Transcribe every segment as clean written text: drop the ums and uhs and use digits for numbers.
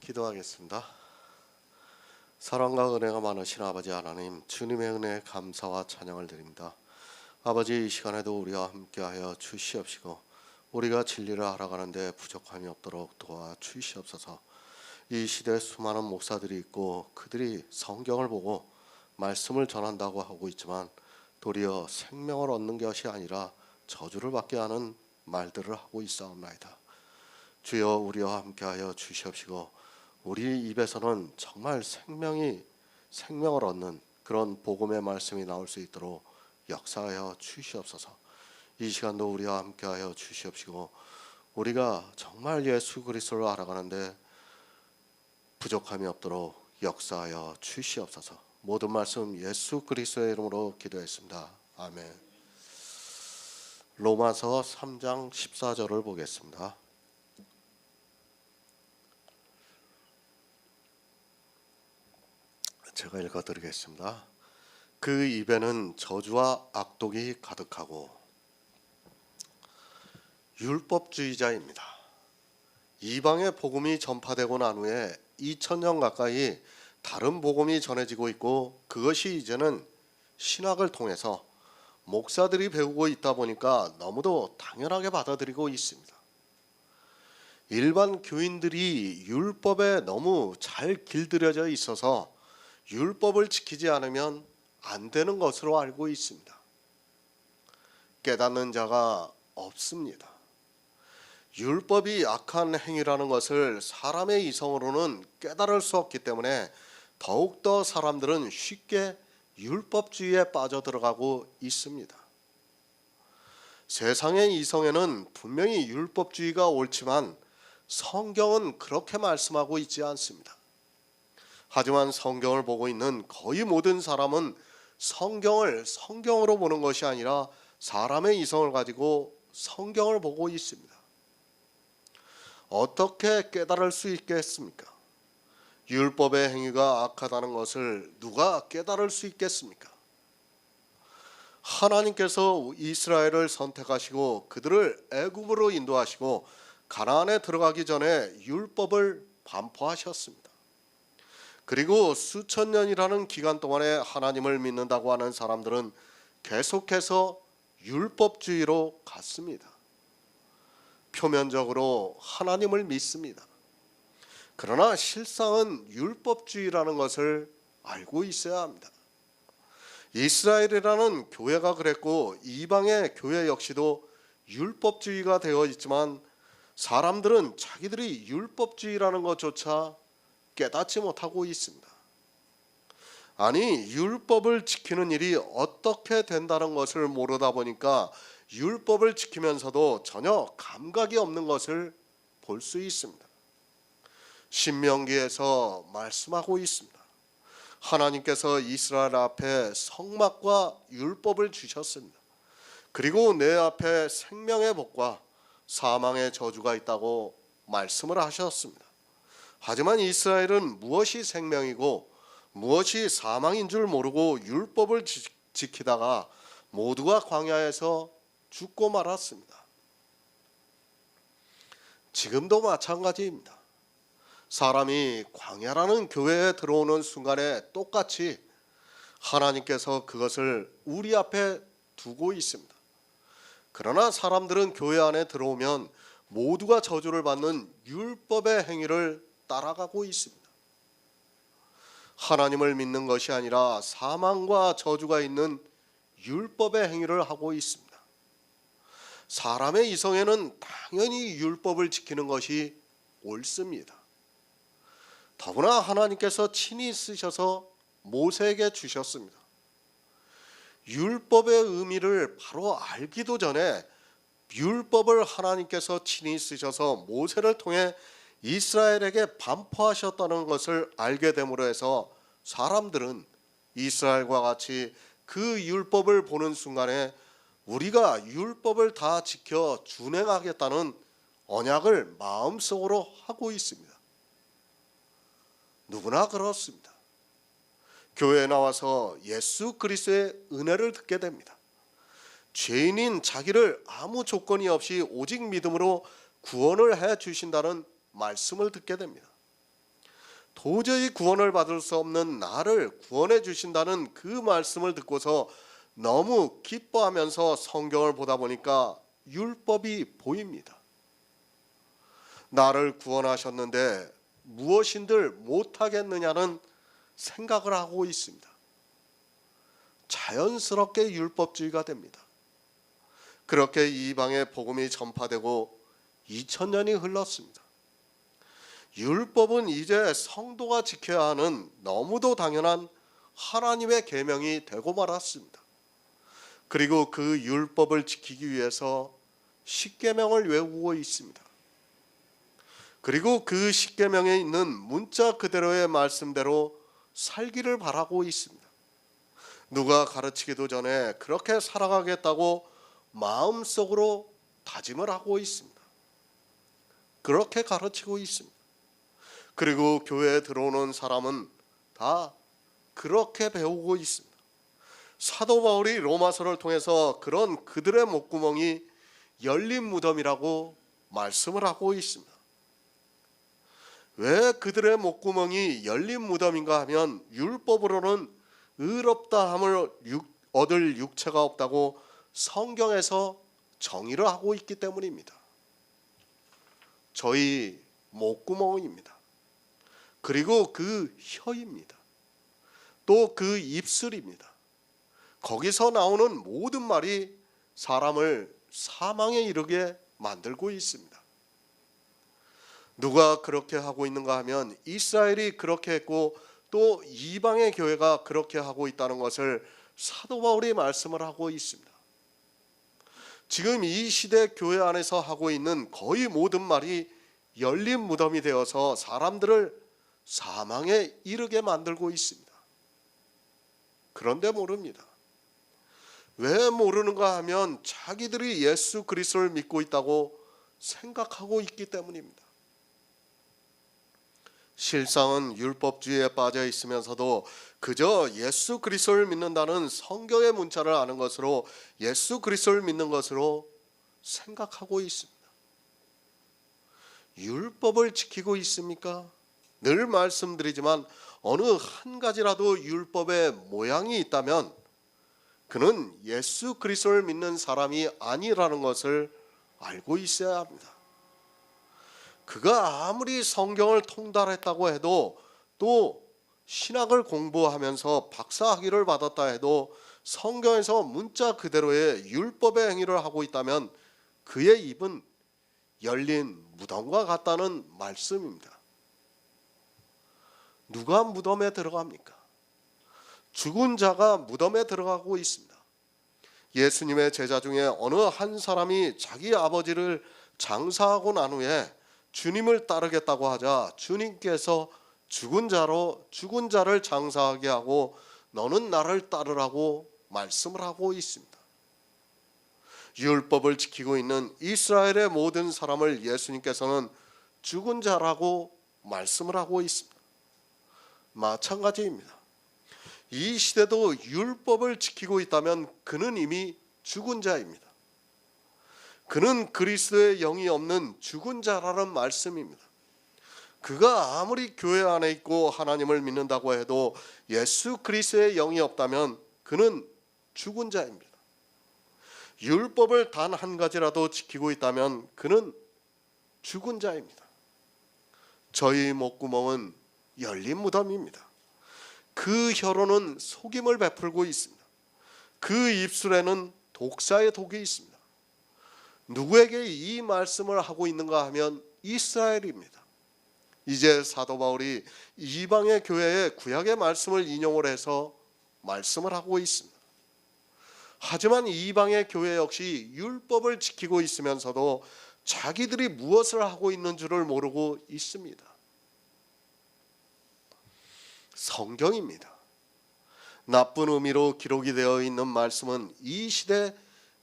기도하겠습니다. 사랑과 은혜가 많으신 아버지 하나님, 주님의 은혜에 감사와 찬양을 드립니다. 아버지, 이 시간에도 우리와 함께하여 주시옵시고 우리가 진리를 알아가는데 부족함이 없도록 도와주시옵소서. 이 시대에 수많은 목사들이 있고 그들이 성경을 보고 말씀을 전한다고 하고 있지만 도리어 생명을 얻는 것이 아니라 저주를 받게 하는 말들을 하고 있사옵나이다. 주여, 우리와 함께하여 주시옵시고 우리 입에서는 정말 생명을 얻는 그런 복음의 말씀이 나올 수 있도록 역사하여 주시옵소서. 이 시간도 우리와 함께하여 주시옵시고 우리가 정말 예수 그리스도를 알아가는데 부족함이 없도록 역사하여 주시옵소서. 모든 말씀 예수 그리스도의 이름으로 기도했습니다. 아멘. 로마서 3장 14절을 보겠습니다. 제가 읽어드리겠습니다. 그 입에는 저주와 악독이 가득하고 율법주의자입니다. 이방의 복음이 전파되고 난 후에 2000년 가까이 다른 복음이 전해지고 있고 그것이 이제는 신학을 통해서 목사들이 배우고 있다 보니까 너무도 당연하게 받아들이고 있습니다. 일반 교인들이 율법에 너무 잘 길들여져 있어서 율법을 지키지 않으면 안 되는 것으로 알고 있습니다. 깨닫는 자가 없습니다. 율법이 악한 행위라는 것을 사람의 이성으로는 깨달을 수 없기 때문에 더욱더 사람들은 쉽게 율법주의에 빠져들어가고 있습니다. 세상의 이성에는 분명히 율법주의가 옳지만 성경은 그렇게 말씀하고 있지 않습니다. 하지만 성경을 보고 있는 거의 모든 사람은 성경을 성경으로 보는 것이 아니라 사람의 이성을 가지고 성경을 보고 있습니다. 어떻게 깨달을 수 있겠습니까? 율법의 행위가 악하다는 것을 누가 깨달을 수 있겠습니까? 하나님께서 이스라엘을 선택하시고 그들을 애굽으로 인도하시고 가나안에 들어가기 전에 율법을 반포하셨습니다. 그리고 수천 년이라는 기간 동안에 하나님을 믿는다고 하는 사람들은 계속해서 율법주의로 갔습니다. 표면적으로 하나님을 믿습니다. 그러나 실상은 율법주의라는 것을 알고 있어야 합니다. 이스라엘이라는 교회가 그랬고 이방의 교회 역시도 율법주의가 되어 있지만 사람들은 자기들이 율법주의라는 것조차 깨닫지 못하고 있습니다. 아니, 율법을 지키는 일이 어떻게 된다는 것을 모르다 보니까 율법을 지키면서도 전혀 감각이 없는 것을 볼 수 있습니다. 신명기에서 말씀하고 있습니다. 하나님께서 이스라엘 앞에 성막과 율법을 주셨습니다. 그리고 내 앞에 생명의 복과 사망의 저주가 있다고 말씀을 하셨습니다. 하지만 이스라엘은 무엇이 생명이고 무엇이 사망인 줄 모르고 율법을 지키다가 모두가 광야에서 죽고 말았습니다. 지금도 마찬가지입니다. 사람이 광야라는 교회에 들어오는 순간에 똑같이 하나님께서 그것을 우리 앞에 두고 있습니다. 그러나 사람들은 교회 안에 들어오면 모두가 저주를 받는 율법의 행위를 따라가고 있습니다. 하나님을 믿는 것이 아니라 사망과 저주가 있는 율법의 행위를 하고 있습니다. 사람의 이성에는 당연히 율법을 지키는 것이 옳습니다. 더구나 하나님께서 친히 쓰셔서 모세에게 주셨습니다. 율법의 의미를 바로 알기도 전에 율법을 하나님께서 친히 쓰셔서 모세를 통해 이스라엘에게 반포하셨다는 것을 알게 됨으로 해서 사람들은 이스라엘과 같이 그 율법을 보는 순간에 우리가 율법을 다 지켜 준행하겠다는 언약을 마음속으로 하고 있습니다. 누구나 그렇습니다. 교회에 나와서 예수 그리스도의 은혜를 듣게 됩니다. 죄인인 자기를 아무 조건이 없이 오직 믿음으로 구원을 해 주신다는 말씀을 듣게 됩니다. 도저히 구원을 받을 수 없는 나를 구원해 주신다는 그 말씀을 듣고서 너무 기뻐하면서 성경을 보다 보니까 율법이 보입니다. 나를 구원하셨는데 무엇인들 못하겠느냐는 생각을 하고 있습니다. 자연스럽게 율법주의가 됩니다. 그렇게 이방의 복음이 전파되고 2000년이 흘렀습니다. 율법은 이제 성도가 지켜야 하는 너무도 당연한 하나님의 계명이 되고 말았습니다. 그리고 그 율법을 지키기 위해서 십계명을 외우고 있습니다. 그리고 그 십계명에 있는 문자 그대로의 말씀대로 살기를 바라고 있습니다. 누가 가르치기도 전에 그렇게 살아가겠다고 마음속으로 다짐을 하고 있습니다. 그렇게 가르치고 있습니다. 그리고 교회에 들어오는 사람은 다 그렇게 배우고 있습니다. 사도 바울이 로마서를 통해서 그런 그들의 목구멍이 열린 무덤이라고 말씀을 하고 있습니다. 왜 그들의 목구멍이 열린 무덤인가 하면 율법으로는 의롭다함을 얻을 육체가 없다고 성경에서 정의를 하고 있기 때문입니다. 저희 목구멍입니다. 그리고 그 혀입니다. 또 그 입술입니다. 거기서 나오는 모든 말이 사람을 사망에 이르게 만들고 있습니다. 누가 그렇게 하고 있는가 하면 이스라엘이 그렇게 했고 또 이방의 교회가 그렇게 하고 있다는 것을 사도 바울이 말씀을 하고 있습니다. 지금 이 시대 교회 안에서 하고 있는 거의 모든 말이 열린 무덤이 되어서 사람들을 사망에 이르게 만들고 있습니다. 그런데 모릅니다. 왜 모르는가 하면 자기들이 예수 그리스도를 믿고 있다고 생각하고 있기 때문입니다. 실상은 율법주의에 빠져 있으면서도 그저 예수 그리스도를 믿는다는 성경의 문자를 아는 것으로 예수 그리스도를 믿는 것으로 생각하고 있습니다. 율법을 지키고 있습니까? 늘 말씀드리지만 어느 한 가지라도 율법의 모양이 있다면 그는 예수 그리스도를 믿는 사람이 아니라는 것을 알고 있어야 합니다. 그가 아무리 성경을 통달했다고 해도 또 신학을 공부하면서 박사학위를 받았다 해도 성경에서 문자 그대로의 율법의 행위를 하고 있다면 그의 입은 열린 무덤과 같다는 말씀입니다. 누가 무덤에 들어갑니까? 죽은 자가 무덤에 들어가고 있습니다. 예수님의 제자 중에 어느 한 사람이 자기 아버지를 장사하고 난 후에 주님을 따르겠다고 하자 주님께서 죽은 자를 장사하게 하고 너는 나를 따르라고 말씀을 하고 있습니다. 율법을 지키고 있는 이스라엘의 모든 사람을 예수님께서는 죽은 자라고 말씀을 하고 있습니다. 마찬가지입니다. 이 시대도 율법을 지키고 있다면 그는 이미 죽은 자입니다. 그는 그리스도의 영이 없는 죽은 자라는 말씀입니다. 그가 아무리 교회 안에 있고 하나님을 믿는다고 해도 예수 그리스도의 영이 없다면 그는 죽은 자입니다. 율법을 단 한 가지라도 지키고 있다면 그는 죽은 자입니다. 저희 목구멍은 열린 무덤입니다. 그 혀로는 속임을 베풀고 있습니다. 그 입술에는 독사의 독이 있습니다. 누구에게 이 말씀을 하고 있는가 하면 이스라엘입니다. 이제 사도 바울이 이방의 교회에 구약의 말씀을 인용을 해서 말씀을 하고 있습니다. 하지만 이방의 교회 역시 율법을 지키고 있으면서도 자기들이 무엇을 하고 있는 줄을 모르고 있습니다. 성경입니다. 나쁜 의미로 기록이 되어 있는 말씀은 이 시대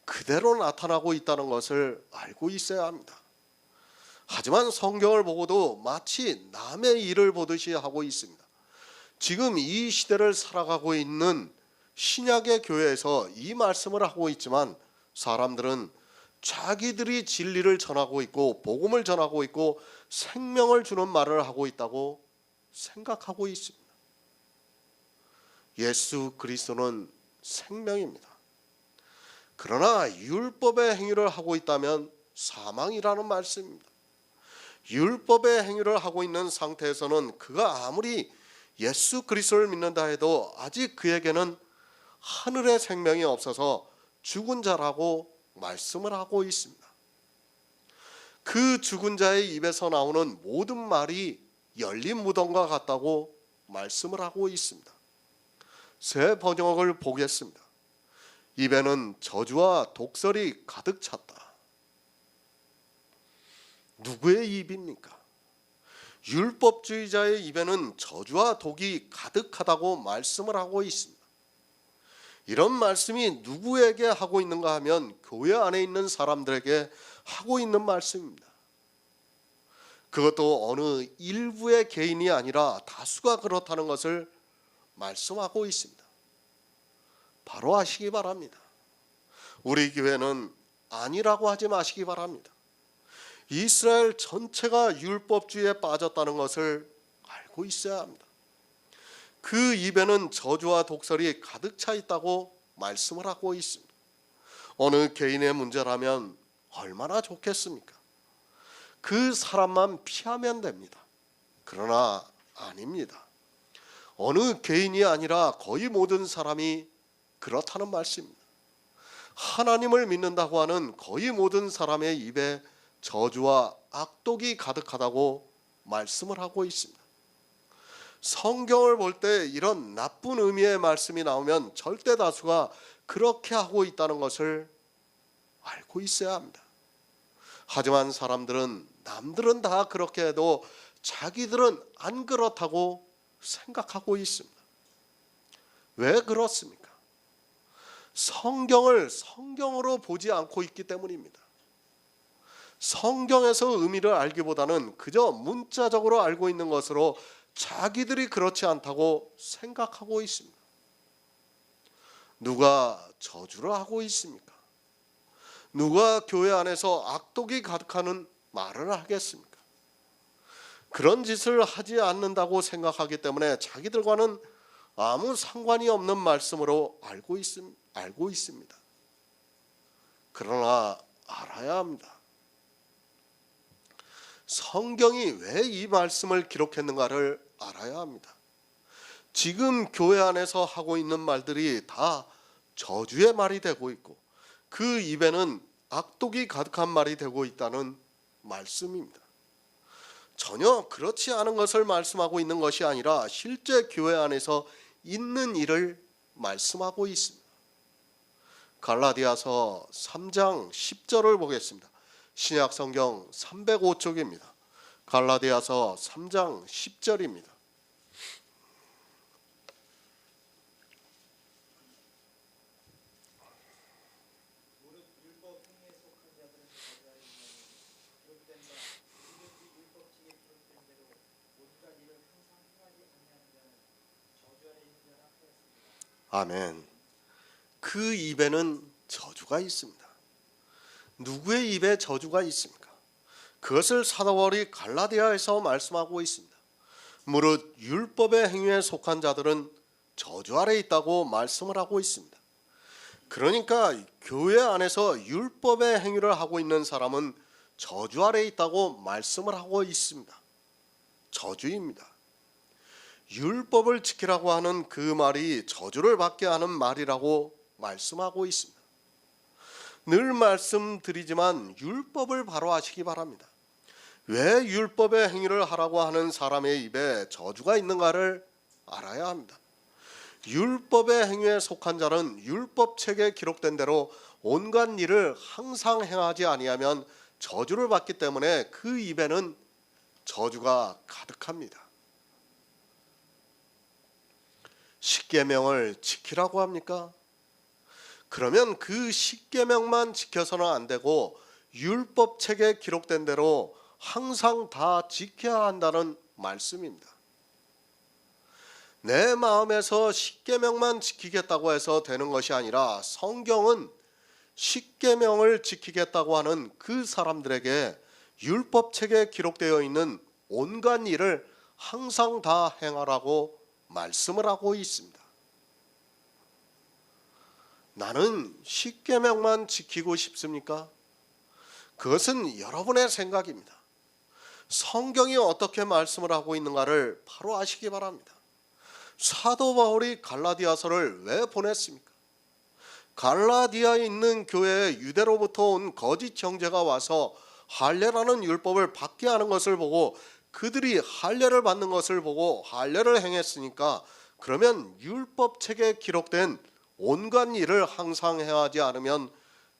그대로 나타나고 있다는 것을 알고 있어야 합니다. 하지만 성경을 보고도 마치 남의 일을 보듯이 하고 있습니다. 지금 이 시대를 살아가고 있는 신약의 교회에서 이 말씀을 하고 있지만 사람들은 자기들이 진리를 전하고 있고 복음을 전하고 있고 생명을 주는 말을 하고 있다고 생각하고 있습니다. 예수 그리스도는 생명입니다. 그러나 율법의 행위를 하고 있다면 사망이라는 말씀입니다. 율법의 행위를 하고 있는 상태에서는 그가 아무리 예수 그리스도를 믿는다 해도 아직 그에게는 하늘의 생명이 없어서 죽은 자라고 말씀을 하고 있습니다. 그 죽은 자의 입에서 나오는 모든 말이 열린 무덤과 같다고 말씀을 하고 있습니다. 새 번역을 보겠습니다. 입에는 저주와 독설이 가득 찼다. 누구의 입입니까? 율법주의자의 입에는 저주와 독이 가득하다고 말씀을 하고 있습니다. 이런 말씀이 누구에게 하고 있는가 하면 교회 안에 있는 사람들에게 하고 있는 말씀입니다. 그것도 어느 일부의 개인이 아니라 다수가 그렇다는 것을 말씀하고 있습니다. 바로 아시기 바랍니다. 우리 교회는 아니라고 하지 마시기 바랍니다. 이스라엘 전체가 율법주의에 빠졌다는 것을 알고 있어야 합니다. 그 입에는 저주와 독설이 가득 차 있다고 말씀을 하고 있습니다. 어느 개인의 문제라면 얼마나 좋겠습니까? 그 사람만 피하면 됩니다. 그러나 아닙니다. 어느 개인이 아니라 거의 모든 사람이 그렇다는 말씀입니다. 하나님을 믿는다고 하는 거의 모든 사람의 입에 저주와 악독이 가득하다고 말씀을 하고 있습니다. 성경을 볼 때 이런 나쁜 의미의 말씀이 나오면 절대 다수가 그렇게 하고 있다는 것을 알고 있어야 합니다. 하지만 사람들은 남들은 다 그렇게 해도 자기들은 안 그렇다고 생각하고 있습니다. 왜 그렇습니까? 성경을 성경으로 보지 않고 있기 때문입니다. 성경에서 의미를 알기보다는 그저 문자적으로 알고 있는 것으로 자기들이 그렇지 않다고 생각하고 있습니다. 누가 저주를 하고 있습니까? 누가 교회 안에서 악독이 가득하는 말을 하겠습니까? 그런 짓을 하지 않는다고 생각하기 때문에 자기들과는 아무 상관이 없는 말씀으로 알고 있습니다. 그러나 알아야 합니다. 성경이 왜 이 말씀을 기록했는가를 알아야 합니다. 지금 교회 안에서 하고 있는 말들이 다 저주의 말이 되고 있고 그 입에는 악독이 가득한 말이 되고 있다는 말씀입니다. 전혀 그렇지 않은 것을 말씀하고 있는 것이 아니라 실제 교회 안에서 있는 일을 말씀하고 있습니다. 갈라디아서 3장 10절을 보겠습니다. 신약 성경 305쪽입니다. 갈라디아서 3장 10절입니다. 아멘. 그 입에는 저주가 있습니다. 누구의 입에 저주가 있습니까? 그것을 사도 바울이 갈라디아에서 말씀하고 있습니다. 무릇 율법의 행위에 속한 자들은 저주 아래 있다고 말씀을 하고 있습니다. 그러니까 교회 안에서 율법의 행위를 하고 있는 사람은 저주 아래 있다고 말씀을 하고 있습니다. 저주입니다. 율법을 지키라고 하는 그 말이 저주를 받게 하는 말이라고 말씀하고 있습니다. 늘 말씀드리지만 율법을 바로 아시기 바랍니다. 왜 율법의 행위를 하라고 하는 사람의 입에 저주가 있는가를 알아야 합니다. 율법의 행위에 속한 자는 율법책에 기록된 대로 온갖 일을 항상 행하지 아니하면 저주를 받기 때문에 그 입에는 저주가 가득합니다. 십계명을 지키라고 합니까? 그러면 그 십계명만 지켜서는 안 되고 율법책에 기록된 대로 항상 다 지켜야 한다는 말씀입니다. 내 마음에서 십계명만 지키겠다고 해서 되는 것이 아니라 성경은 십계명을 지키겠다고 하는 그 사람들에게 율법책에 기록되어 있는 온갖 일을 항상 다 행하라고 말씀을 하고 있습니다. 나는 십계명만 지키고 싶습니까? 그것은 여러분의 생각입니다. 성경이 어떻게 말씀을 하고 있는가를 바로 아시기 바랍니다. 사도 바울이 갈라디아서를 왜 보냈습니까? 갈라디아에 있는 교회에 유대로부터 온 거짓 형제가 와서 할례라는 율법을 받게 하는 것을 보고 그들이 할례를 받는 것을 보고 할례를 행했으니까 그러면 율법책에 기록된 온갖 일을 항상 행하지 않으면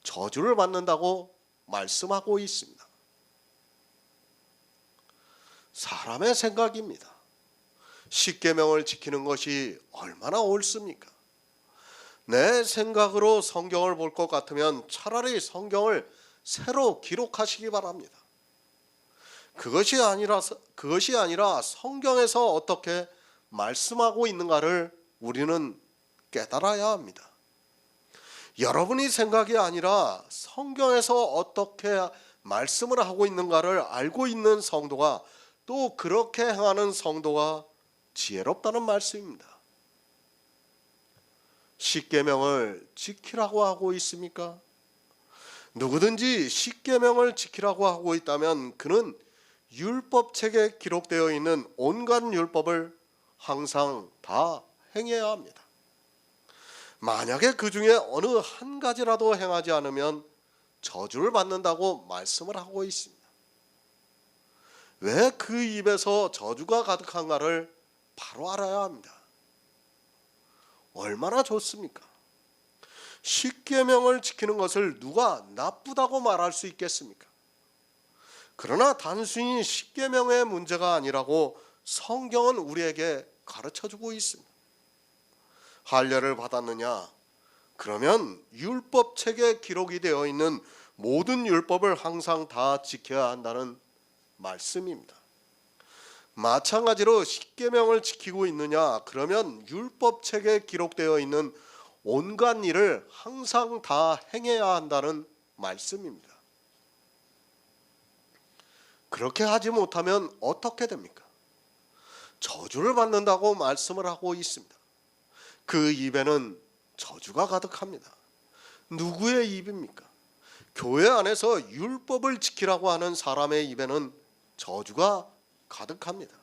저주를 받는다고 말씀하고 있습니다. 사람의 생각입니다. 십계명을 지키는 것이 얼마나 옳습니까? 내 생각으로 성경을 볼 것 같으면 차라리 성경을 새로 기록하시기 바랍니다. 그것이 아니라 성경에서 어떻게 말씀하고 있는가를 우리는 깨달아야 합니다. 여러분이 생각이 아니라 성경에서 어떻게 말씀을 하고 있는가를 알고 있는 성도가 또 그렇게 행하는 성도가 지혜롭다는 말씀입니다. 십계명을 지키라고 하고 있습니까? 누구든지 십계명을 지키라고 하고 있다면 그는 율법책에 기록되어 있는 온갖 율법을 항상 다 행해야 합니다. 만약에 그 중에 어느 한 가지라도 행하지 않으면 저주를 받는다고 말씀을 하고 있습니다. 왜 그 입에서 저주가 가득한가를 바로 알아야 합니다. 얼마나 좋습니까? 십계명을 지키는 것을 누가 나쁘다고 말할 수 있겠습니까? 그러나 단순히 십계명의 문제가 아니라고 성경은 우리에게 가르쳐주고 있습니다. 할례를 받았느냐? 그러면 율법책에 기록이 되어 있는 모든 율법을 항상 다 지켜야 한다는 말씀입니다. 마찬가지로 십계명을 지키고 있느냐? 그러면 율법책에 기록되어 있는 온갖 일을 항상 다 행해야 한다는 말씀입니다. 그렇게 하지 못하면 어떻게 됩니까? 저주를 받는다고 말씀을 하고 있습니다. 그 입에는 저주가 가득합니다. 누구의 입입니까? 교회 안에서 율법을 지키라고 하는 사람의 입에는 저주가 가득합니다.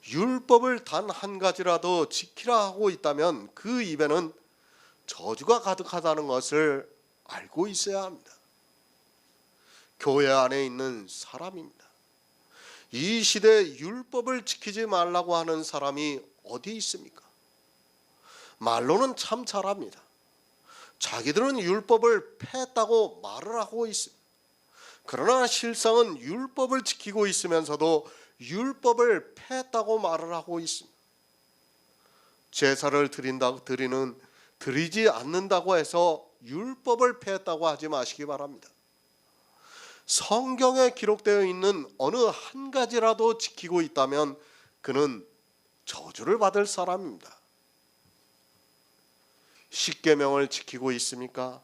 율법을 단 한 가지라도 지키라 하고 있다면 그 입에는 저주가 가득하다는 것을 알고 있어야 합니다. 교회 안에 있는 사람입니다. 이 시대에 율법을 지키지 말라고 하는 사람이 어디 있습니까? 말로는 참 잘합니다. 자기들은 율법을 폐했다고 말을 하고 있습니다. 그러나 실상은 율법을 지키고 있으면서도 율법을 폐했다고 말을 하고 있습니다. 제사를 드리지 않는다고 해서 율법을 폐했다고 하지 마시기 바랍니다. 성경에 기록되어 있는 어느 한 가지라도 지키고 있다면 그는 저주를 받을 사람입니다. 십계명을 지키고 있습니까?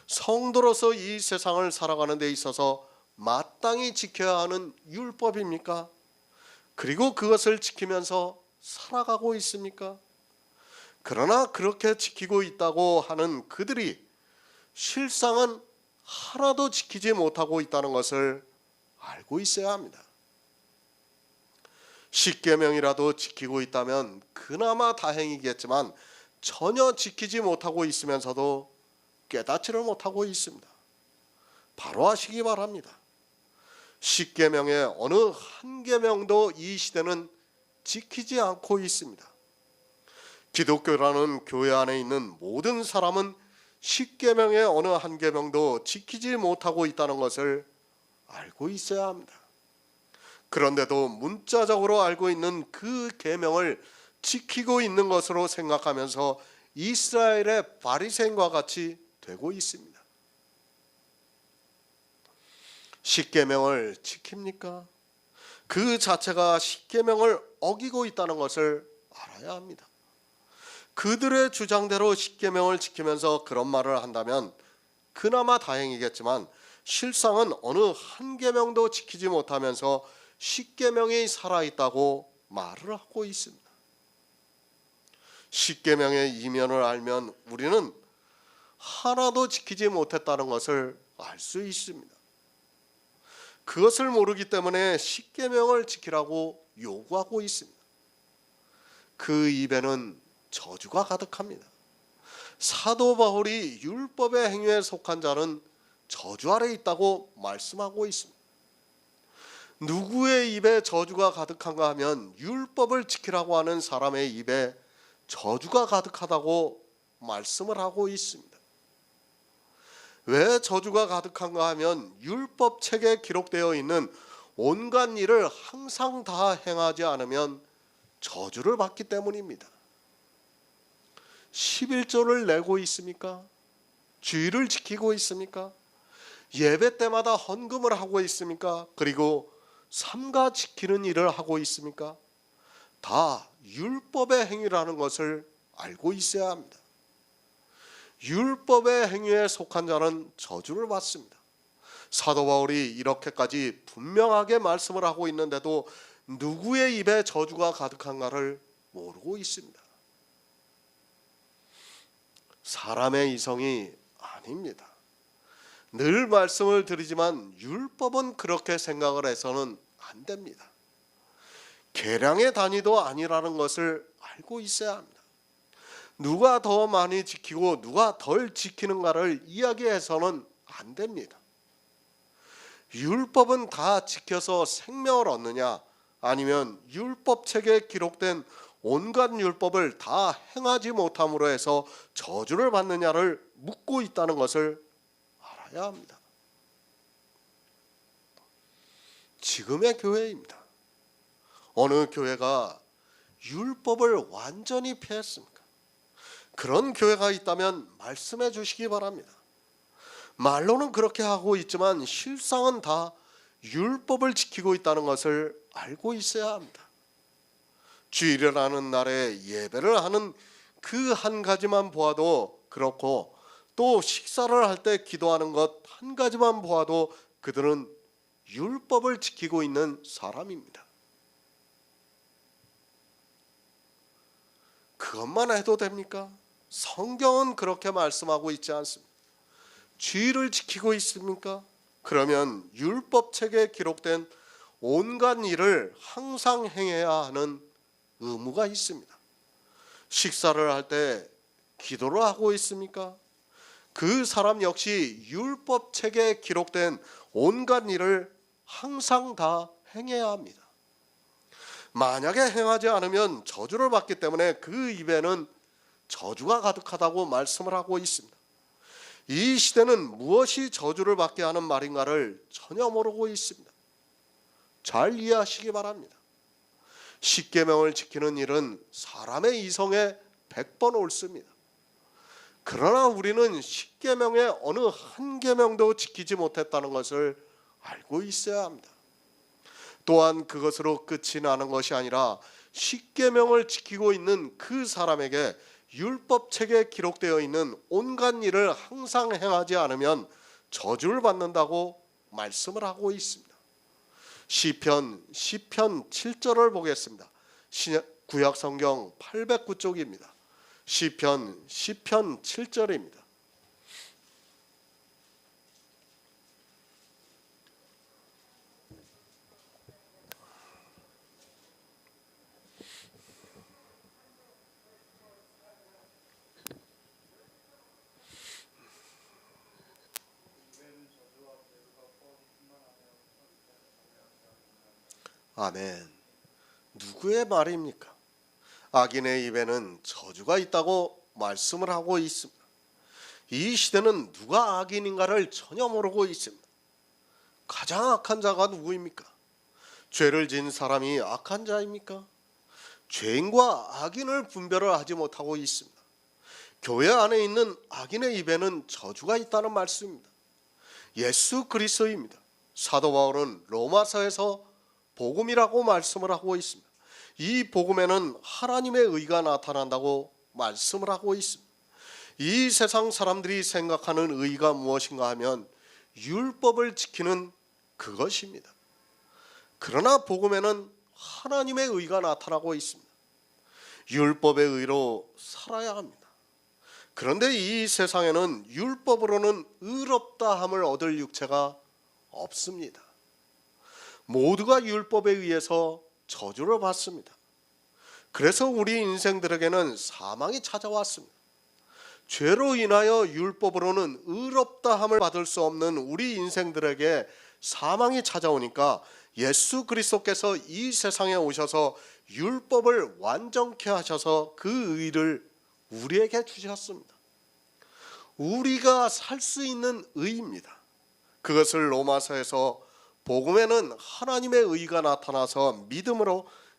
성도로서 이 세상을 살아가는 데 있어서 마땅히 지켜야 하는 율법입니까? 그리고 그것을 지키면서 살아가고 있습니까? 그러나 그렇게 지키고 있다고 하는 그들이 실상은 하나도 지키지 못하고 있다는 것을 알고 있어야 합니다. 십계명이라도 지키고 있다면 그나마 다행이겠지만 전혀 지키지 못하고 있으면서도 깨닫지를 못하고 있습니다. 바로 하시기 바랍니다. 십계명의 어느 한 계명도 이 시대는 지키지 않고 있습니다. 기독교라는 교회 안에 있는 모든 사람은 십계명의 어느 한 계명도 지키지 못하고 있다는 것을 알고 있어야 합니다. 그런데도 문자적으로 알고 있는 그 계명을 지키고 있는 것으로 생각하면서 이스라엘의 바리새인과 같이 되고 있습니다. 십계명을 지킵니까? 그 자체가 십계명을 어기고 있다는 것을 알아야 합니다. 그들의 주장대로 십계명을 지키면서 그런 말을 한다면 그나마 다행이겠지만 실상은 어느 한 계명도 지키지 못하면서 십계명이 살아있다고 말을 하고 있습니다. 십계명의 이면을 알면 우리는 하나도 지키지 못했다는 것을 알 수 있습니다. 그것을 모르기 때문에 십계명을 지키라고 요구하고 있습니다. 그 입에는 저주가 가득합니다. 사도 바울이 율법의 행위에 속한 자는 저주 아래 있다고 말씀하고 있습니다. 누구의 입에 저주가 가득한가 하면 율법을 지키라고 하는 사람의 입에 저주가 가득하다고 말씀을 하고 있습니다. 왜 저주가 가득한가 하면 율법책에 기록되어 있는 온갖 일을 항상 다 행하지 않으면 저주를 받기 때문입니다. 11조를 내고 있습니까? 주의를 지키고 있습니까? 예배 때마다 헌금을 하고 있습니까? 그리고 삼가 지키는 일을 하고 있습니까? 다 율법의 행위라는 것을 알고 있어야 합니다. 율법의 행위에 속한 자는 저주를 받습니다. 사도 바울이 이렇게까지 분명하게 말씀을 하고 있는데도 누구의 입에 저주가 가득한가를 모르고 있습니다. 사람의 이성이 아닙니다. 늘 말씀을 드리지만 율법은 그렇게 생각을 해서는 안 됩니다. 계량의 단위도 아니라는 것을 알고 있어야 합니다. 누가 더 많이 지키고 누가 덜 지키는가를 이야기해서는 안 됩니다. 율법은 다 지켜서 생명을 얻느냐, 아니면 율법책에 기록된 온갖 율법을 다 행하지 못함으로 해서 저주를 받느냐를 묻고 있다는 것을 알아야 합니다. 지금의 교회입니다. 어느 교회가 율법을 완전히 피했습니까? 그런 교회가 있다면 말씀해 주시기 바랍니다. 말로는 그렇게 하고 있지만 실상은 다 율법을 지키고 있다는 것을 알고 있어야 합니다. 주일을 하는 날에 예배를 하는 그 한 가지만 보아도 그렇고, 또 식사를 할 때 기도하는 것 한 가지만 보아도 그들은 율법을 지키고 있는 사람입니다. 그것만 해도 됩니까? 성경은 그렇게 말씀하고 있지 않습니다. 주의를 지키고 있습니까? 그러면 율법책에 기록된 온갖 일을 항상 행해야 하는 의무가 있습니다. 식사를 할 때 기도를 하고 있습니까? 그 사람 역시 율법책에 기록된 온갖 일을 항상 다 행해야 합니다. 만약에 행하지 않으면 저주를 받기 때문에 그 입에는 저주가 가득하다고 말씀을 하고 있습니다. 이 시대는 무엇이 저주를 받게 하는 말인가를 전혀 모르고 있습니다. 잘 이해하시기 바랍니다. 십계명을 지키는 일은 사람의 이성에 100번 옳습니다. 그러나 우리는 십계명의 어느 한 계명도 지키지 못했다는 것을 알고 있어야 합니다. 또한 그것으로 끝이 나는 것이 아니라 십계명을 지키고 있는 그 사람에게 율법책에 기록되어 있는 온갖 일을 항상 행하지 않으면 저주를 받는다고 말씀을 하고 있습니다. 시편 7절을 보겠습니다. 구약 성경 809쪽입니다. 시편 7절입니다. 아멘. 누구의 말입니까? 악인의 입에는 저주가 있다고 말씀을 하고 있습니다. 이 시대는 누가 악인인가를 전혀 모르고 있습니다. 가장 악한 자가 누구입니까? 죄를 지은 사람이 악한 자입니까? 죄인과 악인을 분별을 하지 못하고 있습니다. 교회 안에 있는 악인의 입에는 저주가 있다는 말씀입니다. 예수 그리스도입니다. 사도 바울은 로마서에서 복음이라고 말씀을 하고 있습니다. 이 복음에는 하나님의 의가 나타난다고 말씀을 하고 있습니다. 이 세상 사람들이 생각하는 의가 무엇인가 하면 율법을 지키는 그것입니다. 그러나 복음에는 하나님의 의가 나타나고 있습니다. 율법의 의로 살아야 합니다. 그런데 이 세상에는 율법으로는 의롭다 함을 얻을 육체가 없습니다. 모두가 율법에 의해서 저주를 받습니다. 그래서 우리 인생들에게는 사망이 찾아왔습니다. 죄로 인하여 율법으로는 의롭다 함을 받을 수 없는 우리 인생들에게 사망이 찾아오니까 예수 그리스도께서 이 세상에 오셔서 율법을 완전케 하셔서 그 의를 우리에게 주셨습니다. 우리가 살 수 있는 의입니다. 그것을 로마서에서 복음에는 하나님의 의가 나타나서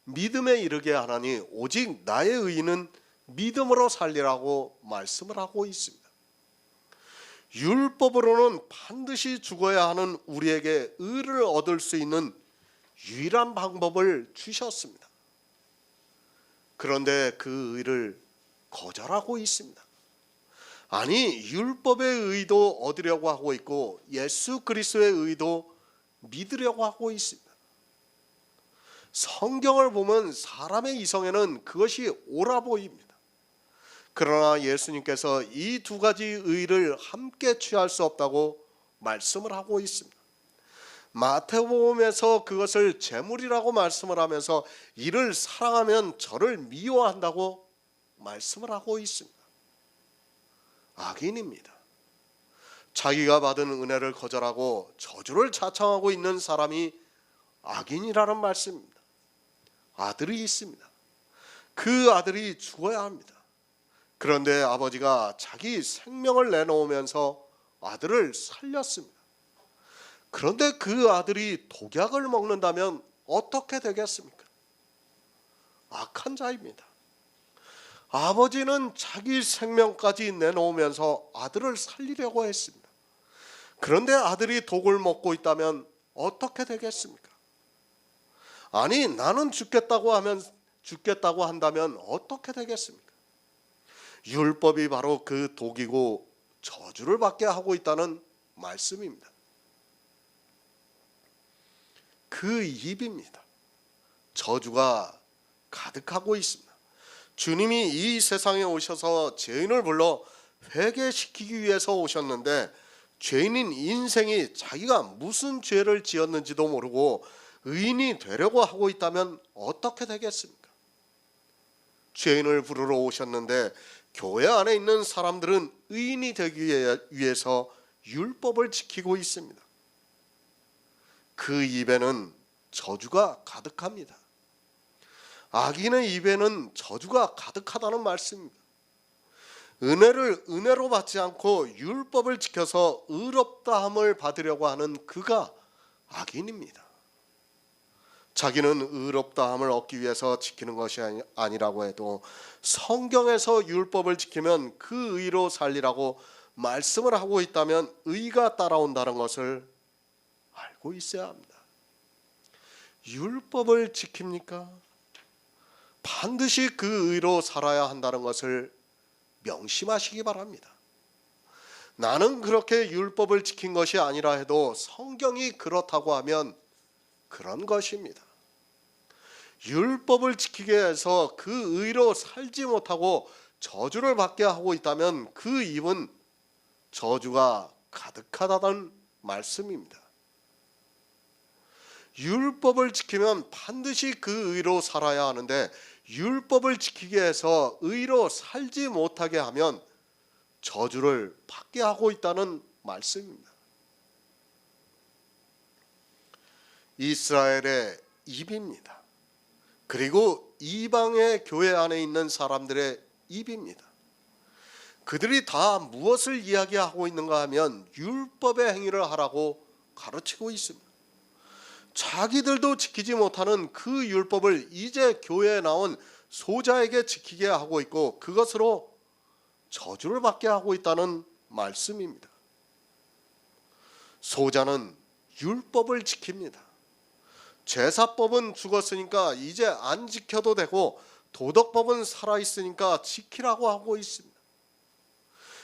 믿음에 이르게 하나니 오직 나의 의는 믿음으로 살리라고 말씀을 하고 있습니다. 율법으로는 반드시 죽어야 하는 우리에게 의를 얻을 수 있는 유일한 방법을 주셨습니다. 그런데 그 의를 거절하고 있습니다. 아니, 율법의 의도 얻으려고 하고 있고 예수 그리스도의 의도 믿으려고 하고 있습니다. 성경을 보면 사람의 이성에는 그것이 옳아 보입니다. 그러나 예수님께서 이 두 가지 의를 함께 취할 수 없다고 말씀을 하고 있습니다. 마태복음에서 그것을 재물이라고 말씀을 하면서 이를 사랑하면 저를 미워한다고 말씀을 하고 있습니다. 악인입니다. 자기가 받은 은혜를 거절하고 저주를 자청하고 있는 사람이 악인이라는 말씀입니다. 아들이 있습니다. 그 아들이 죽어야 합니다. 그런데 아버지가 자기 생명을 내놓으면서 아들을 살렸습니다. 그런데 그 아들이 독약을 먹는다면 어떻게 되겠습니까? 악한 자입니다. 아버지는 자기 생명까지 내놓으면서 아들을 살리려고 했습니다. 그런데 아들이 독을 먹고 있다면 어떻게 되겠습니까? 아니, 나는 죽겠다고 한다면 어떻게 되겠습니까? 율법이 바로 그 독이고 저주를 받게 하고 있다는 말씀입니다. 그 입입니다. 저주가 가득하고 있습니다. 주님이 이 세상에 오셔서 죄인을 불러 회개시키기 위해서 오셨는데 죄인인 인생이 자기가 무슨 죄를 지었는지도 모르고 의인이 되려고 하고 있다면 어떻게 되겠습니까? 죄인을 부르러 오셨는데 교회 안에 있는 사람들은 의인이 되기 위해서 율법을 지키고 있습니다. 그 입에는 저주가 가득합니다. 악인의 입에는 저주가 가득하다는 말씀입니다. 은혜를 은혜로 받지 않고 율법을 지켜서 의롭다함을 받으려고 하는 그가 악인입니다. 자기는 의롭다함을 얻기 위해서 지키는 것이 아니라고 해도 성경에서 율법을 지키면 그 의로 살리라고 말씀을 하고 있다면 의가 따라온다는 것을 알고 있어야 합니다. 율법을 지킵니까? 반드시 그 의로 살아야 한다는 것을 명심하시기 바랍니다. 나는 그렇게 율법을 지킨 것이 아니라 해도 성경이 그렇다고 하면 그런 것입니다. 율법을 지키게 해서 그 의로 살지 못하고 저주를 받게 하고 있다면 그 입은 저주가 가득하다는 말씀입니다. 율법을 지키면 반드시 그 의로 살아야 하는데 율법을 지키게 해서 의로 살지 못하게 하면 저주를 받게 하고 있다는 말씀입니다. 이스라엘의 입입니다. 그리고 이방의 교회 안에 있는 사람들의 입입니다. 그들이 다 무엇을 이야기하고 있는가 하면 율법의 행위를 하라고 가르치고 있습니다. 자기들도 지키지 못하는 그 율법을 이제 교회에 나온 소자에게 지키게 하고 있고 그것으로 저주를 받게 하고 있다는 말씀입니다. 소자는 율법을 지킵니다. 제사법은 죽었으니까 이제 안 지켜도 되고 도덕법은 살아있으니까 지키라고 하고 있습니다.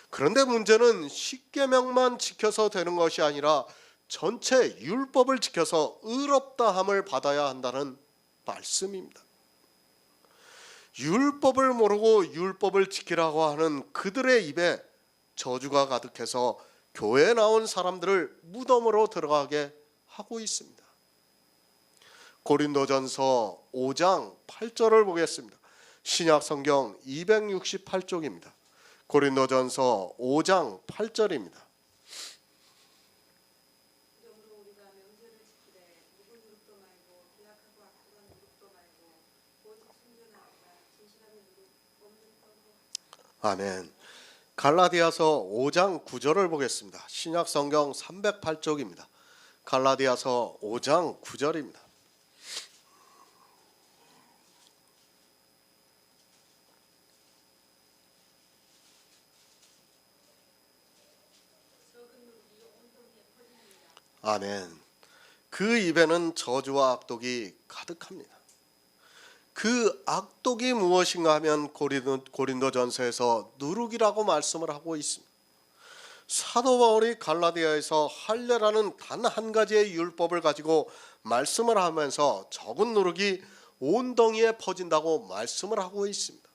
그런데 문제는 십계명만 지켜서 되는 것이 아니라 전체 율법을 지켜서 의롭다함을 받아야 한다는 말씀입니다. 율법을 모르고 율법을 지키라고 하는 그들의 입에 저주가 가득해서 교회에 나온 사람들을 무덤으로 들어가게 하고 있습니다. 고린도전서 5장 8절을 보겠습니다. 신약 성경 268쪽입니다. 고린도전서 5장 8절입니다. 아멘. 갈라디아서 5장 9절을 보겠습니다. 신약 성경 308쪽입니다. 갈라디아서 5장 9절입니다. 아멘. 그 입에는 저주와 악독이 가득합니다. 그 악독이 무엇인가 하면 고린도전서에서 누룩이라고 말씀을 하고 있습니다. 사도 바울이 갈라디아에서 할례라는 단 한 가지의 율법을 가지고 말씀을 하면서 적은 누룩이 온 덩이에 퍼진다고 말씀을 하고 있습니다.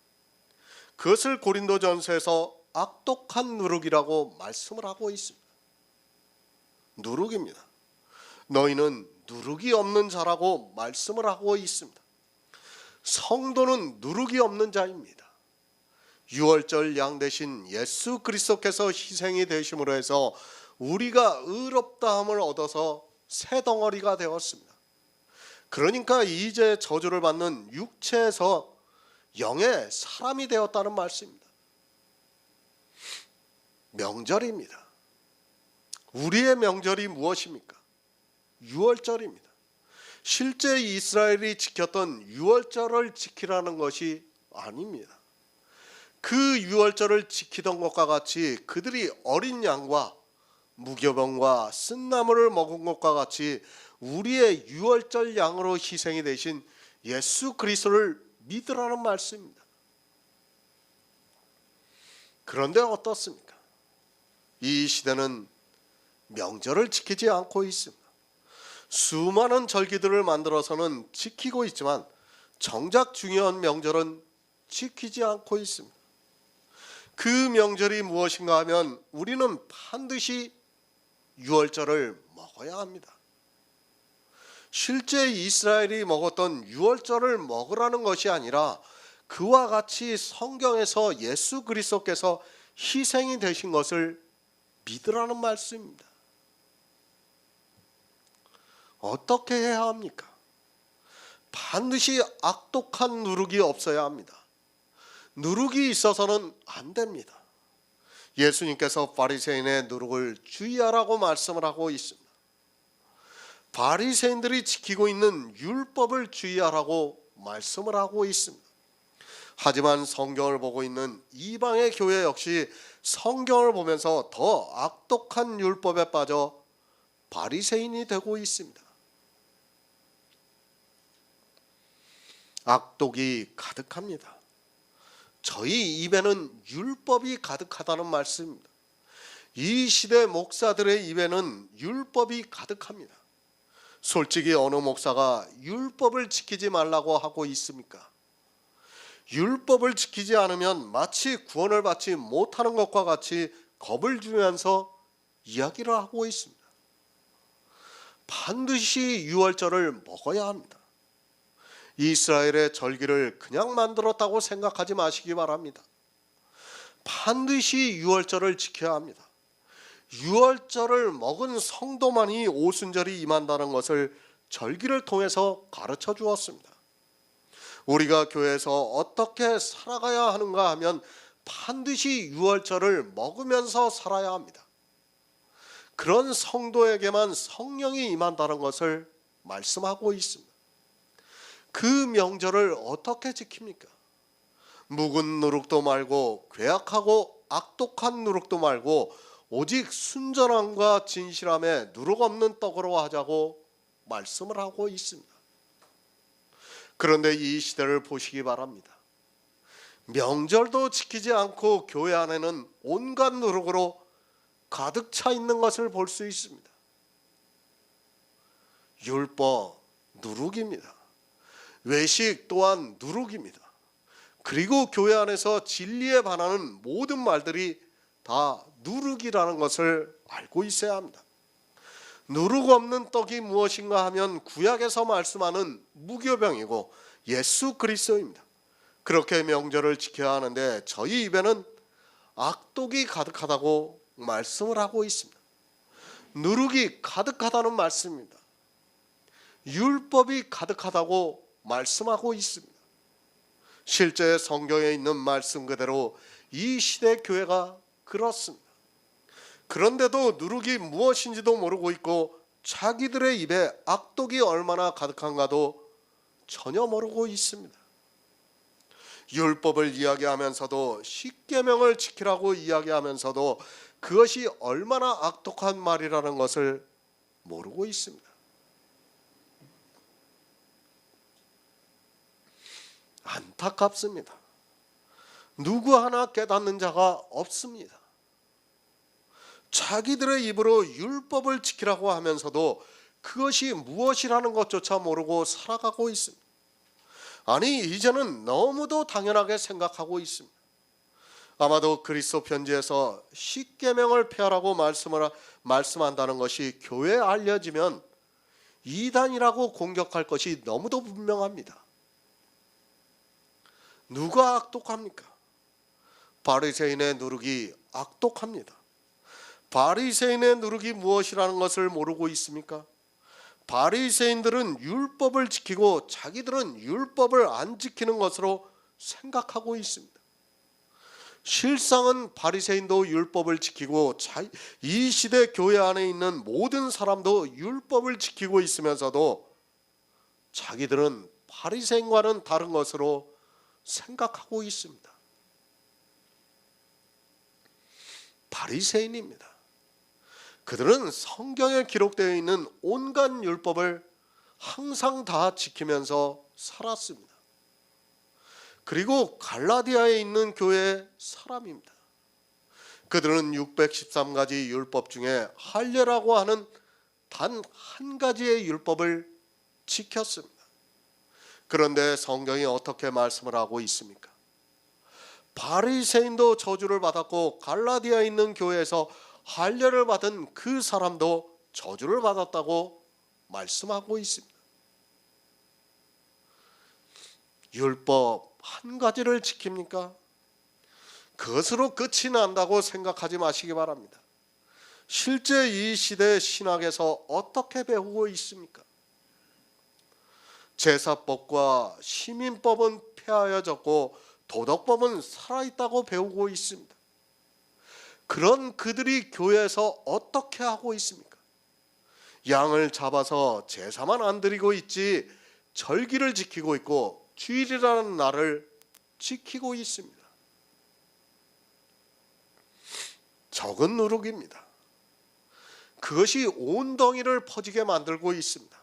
그것을 고린도전서에서 악독한 누룩이라고 말씀을 하고 있습니다. 누룩입니다. 너희는 누룩이 없는 자라고 말씀을 하고 있습니다. 성도는 누룩이 없는 자입니다. 유월절 양 대신 예수 그리스도께서 희생이 되심으로 해서 우리가 의롭다함을 얻어서 새 덩어리가 되었습니다. 그러니까 이제 저주를 받는 육체에서 영의 사람이 되었다는 말씀입니다. 명절입니다. 우리의 명절이 무엇입니까? 유월절입니다. 실제 이스라엘이 지켰던 유월절을 지키라는 것이 아닙니다. 그 유월절을 지키던 것과 같이 그들이 어린 양과 무교병과 쓴나물을 먹은 것과 같이 우리의 유월절 양으로 희생이 되신 예수 그리스도를 믿으라는 말씀입니다. 그런데 어떻습니까? 이 시대는 명절을 지키지 않고 있습니다. 수많은 절기들을 만들어서는 지키고 있지만 정작 중요한 명절은 지키지 않고 있습니다. 그 명절이 무엇인가 하면 우리는 반드시 유월절을 먹어야 합니다. 실제 이스라엘이 먹었던 유월절을 먹으라는 것이 아니라 그와 같이 성경에서 예수 그리스도께서 희생이 되신 것을 믿으라는 말씀입니다. 어떻게 해야 합니까? 반드시 악독한 누룩이 없어야 합니다. 누룩이 있어서는 안 됩니다. 예수님께서 바리새인의 누룩을 주의하라고 말씀을 하고 있습니다. 바리새인들이 지키고 있는 율법을 주의하라고 말씀을 하고 있습니다. 하지만 성경을 보고 있는 이방의 교회 역시 성경을 보면서 더 악독한 율법에 빠져 바리새인이 되고 있습니다. 악독이 가득합니다. 저희 입에는 율법이 가득하다는 말씀입니다. 이 시대 목사들의 입에는 율법이 가득합니다. 솔직히 어느 목사가 율법을 지키지 말라고 하고 있습니까? 율법을 지키지 않으면 마치 구원을 받지 못하는 것과 같이 겁을 주면서 이야기를 하고 있습니다. 반드시 유월절을 먹어야 합니다. 이스라엘의 절기를 그냥 만들었다고 생각하지 마시기 바랍니다. 반드시 유월절을 지켜야 합니다. 유월절을 먹은 성도만이 오순절이 임한다는 것을 절기를 통해서 가르쳐 주었습니다. 우리가 교회에서 어떻게 살아가야 하는가 하면 반드시 유월절을 먹으면서 살아야 합니다. 그런 성도에게만 성령이 임한다는 것을 말씀하고 있습니다. 그 명절을 어떻게 지킵니까? 묵은 누룩도 말고 괴악하고 악독한 누룩도 말고 오직 순전함과 진실함에 누룩 없는 떡으로 하자고 말씀을 하고 있습니다. 그런데 이 시대를 보시기 바랍니다. 명절도 지키지 않고 교회 안에는 온갖 누룩으로 가득 차 있는 것을 볼 수 있습니다. 율법 누룩입니다. 외식 또한 누룩입니다. 그리고 교회 안에서 진리에 반하는 모든 말들이 다 누룩이라는 것을 알고 있어야 합니다. 누룩 없는 떡이 무엇인가 하면 구약에서 말씀하는 무교병이고 예수 그리스도입니다. 그렇게 명절을 지켜야 하는데 저희 입에는 악독이 가득하다고 말씀을 하고 있습니다. 누룩이 가득하다는 말씀입니다. 율법이 가득하다고 말씀하고 있습니다. 실제 성경에 있는 말씀 그대로 이 시대 교회가 그렇습니다. 그런데도 누룩이 무엇인지도 모르고 있고 자기들의 입에 악독이 얼마나 가득한가도 전혀 모르고 있습니다. 율법을 이야기하면서도 십계명을 지키라고 이야기하면서도 그것이 얼마나 악독한 말이라는 것을 모르고 있습니다. 안타깝습니다. 누구 하나 깨닫는 자가 없습니다. 자기들의 입으로 율법을 지키라고 하면서도 그것이 무엇이라는 것조차 모르고 살아가고 있습니다. 아니, 이제는 너무도 당연하게 생각하고 있습니다. 아마도 그리스도 편지에서 십계명을 폐하라고 말씀한다는 것이 교회에 알려지면 이단이라고 공격할 것이 너무도 분명합니다. 누가 악독합니까? 바리새인의 누룩이 악독합니다. 바리새인의 누룩이 무엇이라는 것을 모르고 있습니까? 바리새인들은 율법을 지키고 자기들은 율법을 안 지키는 것으로 생각하고 있습니다. 실상은 바리새인도 율법을 지키고 이 시대 교회 안에 있는 모든 사람도 율법을 지키고 있으면서도 자기들은 바리새인과는 다른 것으로 생각하고 있습니다. 바리새인입니다. 그들은 성경에 기록되어 있는 온갖 율법을 항상 다 지키면서 살았습니다. 그리고 갈라디아에 있는 교회의 사람입니다. 그들은 613가지 율법 중에 할례라고 하는 단 한 가지의 율법을 지켰습니다. 그런데 성경이 어떻게 말씀을 하고 있습니까? 바리새인도 저주를 받았고 갈라디아에 있는 교회에서 할례를 받은 그 사람도 저주를 받았다고 말씀하고 있습니다. 율법 한 가지를 지킵니까? 그것으로 끝이 난다고 생각하지 마시기 바랍니다. 실제 이 시대 신학에서 어떻게 배우고 있습니까? 제사법과 시민법은 폐하여졌고 도덕법은 살아있다고 배우고 있습니다. 그런 그들이 교회에서 어떻게 하고 있습니까? 양을 잡아서 제사만 안 드리고 있지 절기를 지키고 있고 주일이라는 날을 지키고 있습니다. 적은 누룩입니다. 그것이 온 덩이를 퍼지게 만들고 있습니다.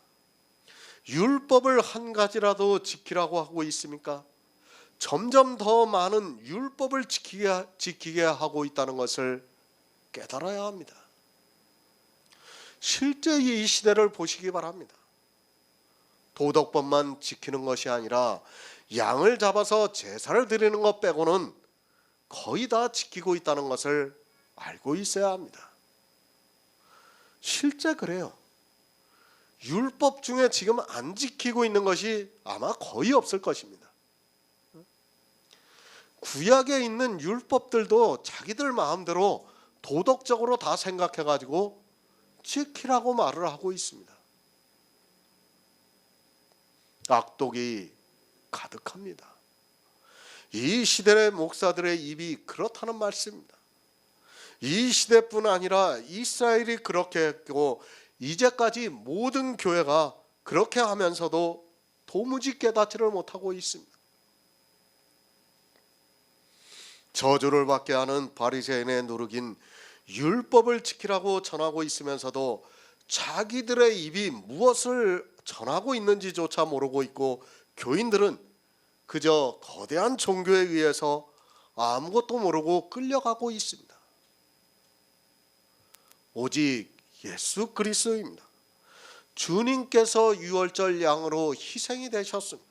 율법을 한 가지라도 지키라고 하고 있습니까? 점점 더 많은 율법을 지키게 하고 있다는 것을 깨달아야 합니다. 실제 이 시대를 보시기 바랍니다. 도덕법만 지키는 것이 아니라 양을 잡아서 제사를 드리는 것 빼고는 거의 다 지키고 있다는 것을 알고 있어야 합니다. 실제 그래요. 율법 중에 지금 안 지키고 있는 것이 아마 거의 없을 것입니다. 구약에 있는 율법들도 자기들 마음대로 도덕적으로 다 생각해가지고 지키라고 말을 하고 있습니다. 악독이 가득합니다. 이 시대의 목사들의 입이 그렇다는 말씀입니다. 이 시대뿐 아니라 이스라엘이 그렇게 했고 이제까지 모든 교회가 그렇게 하면서도 도무지 깨닫지를 못하고 있습니다. 저주를 받게 하는 바리새인의 누룩인 율법을 지키라고 전하고 있으면서도 자기들의 입이 무엇을 전하고 있는지조차 모르고 있고 교인들은 그저 거대한 종교에 의해서 아무것도 모르고 끌려가고 있습니다. 오직 예수 그리스도입니다. 주님께서 유월절 양으로 희생이 되셨습니다.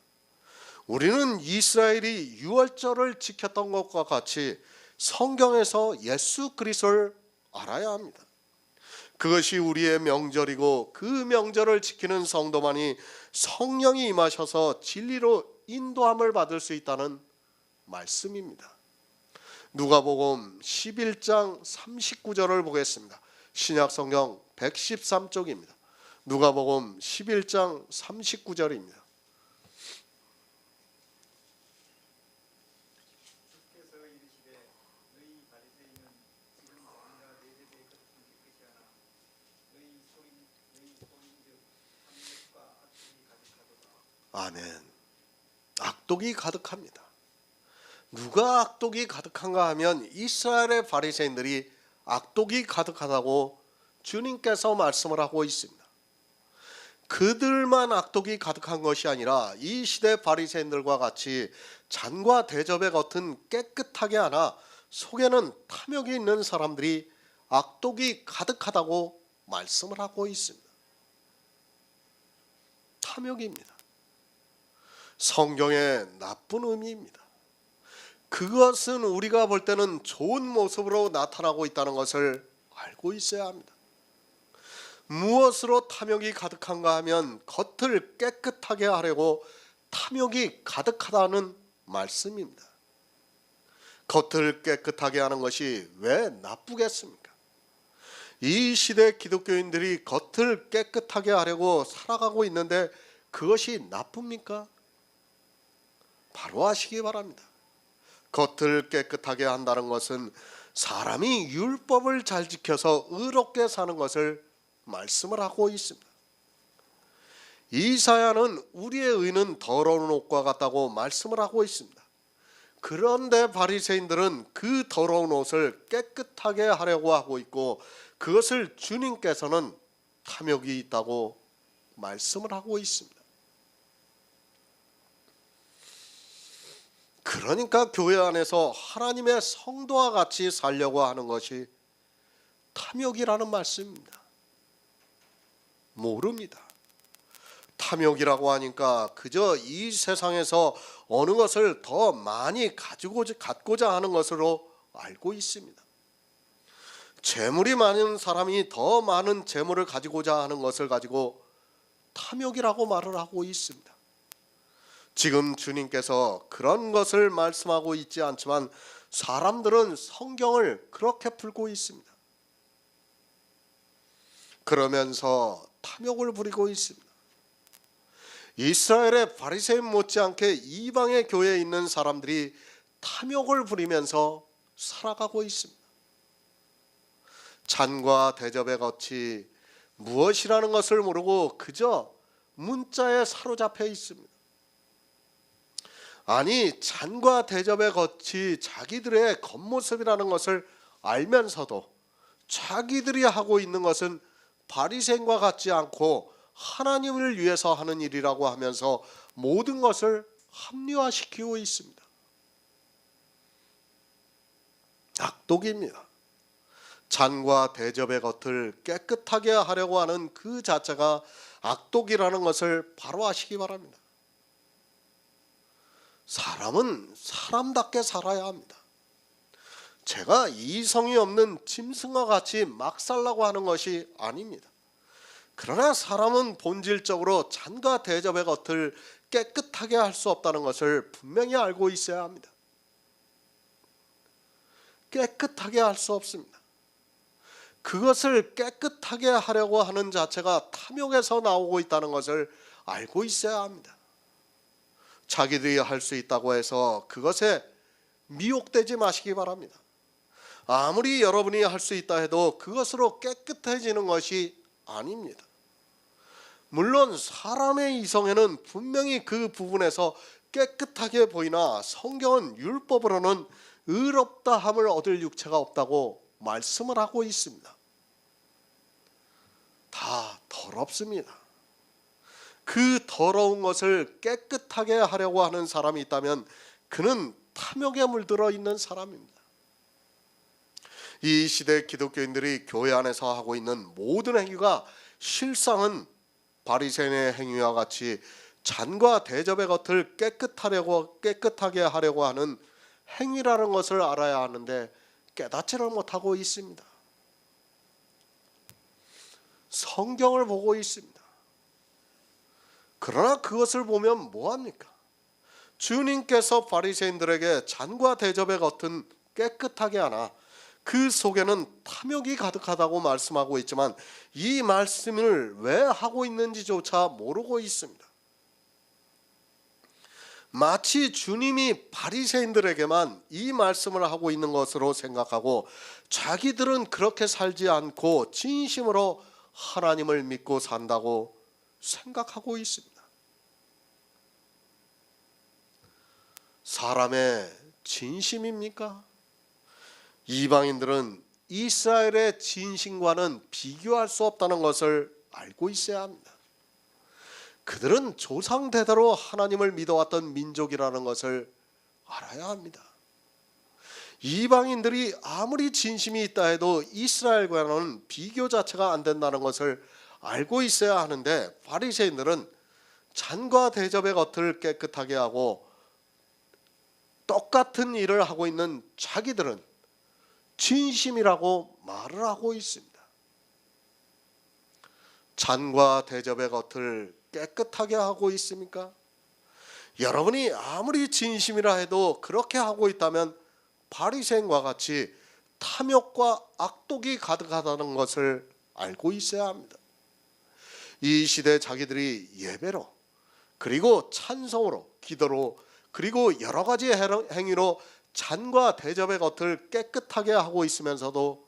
우리는 이스라엘이 유월절을 지켰던 것과 같이 성경에서 예수 그리스도를 알아야 합니다. 그것이 우리의 명절이고 그 명절을 지키는 성도만이 성령이 임하셔서 진리로 인도함을 받을 수 있다는 말씀입니다. 누가복음 11장 39절을 보겠습니다. 신약성경 113쪽입니다. 누가복음 11장 39절입니다. 아멘. 악독이 가득합니다. 누가 악독이 가득한가 하면 이스라엘의 바리새인들이 악독이 가득하다고 주님께서 말씀을 하고 있습니다. 그들만 악독이 가득한 것이 아니라 이 시대 바리새인들과 같이 잔과 대접의 겉은 깨끗하게 하나 속에는 탐욕이 있는 사람들이 악독이 가득하다고 말씀을 하고 있습니다. 탐욕입니다. 성경의 나쁜 의미입니다. 그것은 우리가 볼 때는 좋은 모습으로 나타나고 있다는 것을 알고 있어야 합니다. 무엇으로 탐욕이 가득한가 하면 겉을 깨끗하게 하려고 탐욕이 가득하다는 말씀입니다. 겉을 깨끗하게 하는 것이 왜 나쁘겠습니까? 이 시대 기독교인들이 겉을 깨끗하게 하려고 살아가고 있는데 그것이 나쁩니까? 바로 아시기 바랍니다. 겉을 깨끗하게 한다는 것은 사람이 율법을 잘 지켜서 의롭게 사는 것을 말씀을 하고 있습니다. 이사야는 우리의 의는 더러운 옷과 같다고 말씀을 하고 있습니다. 그런데 바리새인들은 그 더러운 옷을 깨끗하게 하려고 하고 있고 그것을 주님께서는 탐욕이 있다고 말씀을 하고 있습니다. 그러니까 교회 안에서 하나님의 성도와 같이 살려고 하는 것이 탐욕이라는 말씀입니다. 모릅니다. 탐욕이라고 하니까 그저 이 세상에서 어느 것을 더 많이 갖고자 하는 것으로 알고 있습니다. 재물이 많은 사람이 더 많은 재물을 가지고자 하는 것을 가지고 탐욕이라고 말을 하고 있습니다. 지금 주님께서 그런 것을 말씀하고 있지 않지만 사람들은 성경을 그렇게 풀고 있습니다. 그러면서 탐욕을 부리고 있습니다. 이스라엘의 바리새인 못지않게 이방의 교회에 있는 사람들이 탐욕을 부리면서 살아가고 있습니다. 잔과 대접의 겉이 무엇이라는 것을 모르고 그저 문자에 사로잡혀 있습니다. 아니, 잔과 대접의 겉이 자기들의 겉모습이라는 것을 알면서도 자기들이 하고 있는 것은 바리새인과 같지 않고 하나님을 위해서 하는 일이라고 하면서 모든 것을 합리화시키고 있습니다. 악독입니다. 잔과 대접의 겉을 깨끗하게 하려고 하는 그 자체가 악독이라는 것을 바로 아시기 바랍니다. 사람은 사람답게 살아야 합니다. 제가 이성이 없는 짐승과 같이 막 살라고 하는 것이 아닙니다. 그러나 사람은 본질적으로 잔과 대접의 겉을 깨끗하게 할 수 없다는 것을 분명히 알고 있어야 합니다. 깨끗하게 할 수 없습니다. 그것을 깨끗하게 하려고 하는 자체가 탐욕에서 나오고 있다는 것을 알고 있어야 합니다. 자기들이 할 수 있다고 해서 그것에 미혹되지 마시기 바랍니다. 아무리 여러분이 할 수 있다 해도 그것으로 깨끗해지는 것이 아닙니다. 물론 사람의 이성에는 분명히 그 부분에서 깨끗하게 보이나 성경은 율법으로는 의롭다함을 얻을 육체가 없다고 말씀을 하고 있습니다. 다 더럽습니다. 그 더러운 것을 깨끗하게 하려고 하는 사람이 있다면 그는 탐욕에 물들어 있는 사람입니다. 이 시대 기독교인들이 교회 안에서 하고 있는 모든 행위가 실상은 바리새인의 행위와 같이 잔과 대접의 겉을 깨끗하게 하려고 하는 행위라는 것을 알아야 하는데 깨닫지를 못하고 있습니다. 성경을 보고 있습니다. 그러나 그것을 보면 뭐합니까? 주님께서 바리새인들에게 잔과 대접의 겉은 깨끗하게 하나 그 속에는 탐욕이 가득하다고 말씀하고 있지만 이 말씀을 왜 하고 있는지조차 모르고 있습니다. 마치 주님이 바리새인들에게만 이 말씀을 하고 있는 것으로 생각하고 자기들은 그렇게 살지 않고 진심으로 하나님을 믿고 산다고 생각하고 있습니다. 사람의 진심입니까? 이방인들은 이스라엘의 진심과는 비교할 수 없다는 것을 알고 있어야 합니다. 그들은 조상 대대로 하나님을 믿어왔던 민족이라는 것을 알아야 합니다. 이방인들이 아무리 진심이 있다 해도 이스라엘과는 비교 자체가 안 된다는 것을 알고 있어야 하는데 바리새인들은 잔과 대접의 겉을 깨끗하게 하고 똑같은 일을 하고 있는 자기들은 진심이라고 말을 하고 있습니다. 잔과 대접의 겉을 깨끗하게 하고 있습니까? 여러분이 아무리 진심이라 해도 그렇게 하고 있다면 바리새인과 같이 탐욕과 악독이 가득하다는 것을 알고 있어야 합니다. 이 시대 자기들이 예배로 그리고 찬송으로 기도로 그리고 여러 가지 행위로 잔과 대접의 겉을 깨끗하게 하고 있으면서도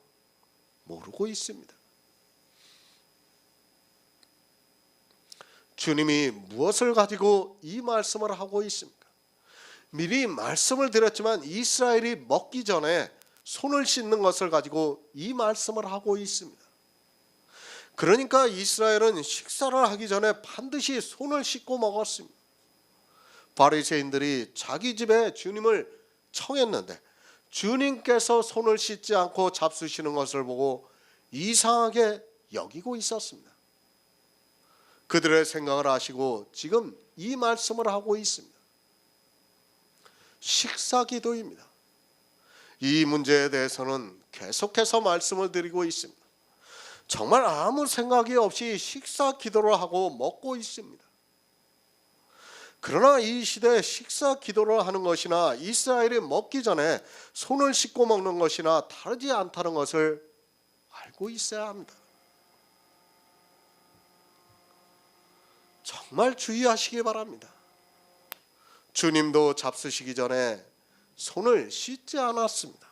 모르고 있습니다. 주님이 무엇을 가지고 이 말씀을 하고 있습니까? 미리 말씀을 드렸지만 이스라엘이 먹기 전에 손을 씻는 것을 가지고 이 말씀을 하고 있습니다. 그러니까 이스라엘은 식사를 하기 전에 반드시 손을 씻고 먹었습니다. 바리새인들이 자기 집에 주님을 청했는데 주님께서 손을 씻지 않고 잡수시는 것을 보고 이상하게 여기고 있었습니다. 그들의 생각을 아시고 지금 이 말씀을 하고 있습니다. 식사기도입니다. 이 문제에 대해서는 계속해서 말씀을 드리고 있습니다. 정말 아무 생각이 없이 식사기도를 하고 먹고 있습니다. 그러나 이 시대에 식사기도를 하는 것이나 이스라엘이 먹기 전에 손을 씻고 먹는 것이나 다르지 않다는 것을 알고 있어야 합니다. 정말 주의하시기 바랍니다. 주님도 잡수시기 전에 손을 씻지 않았습니다.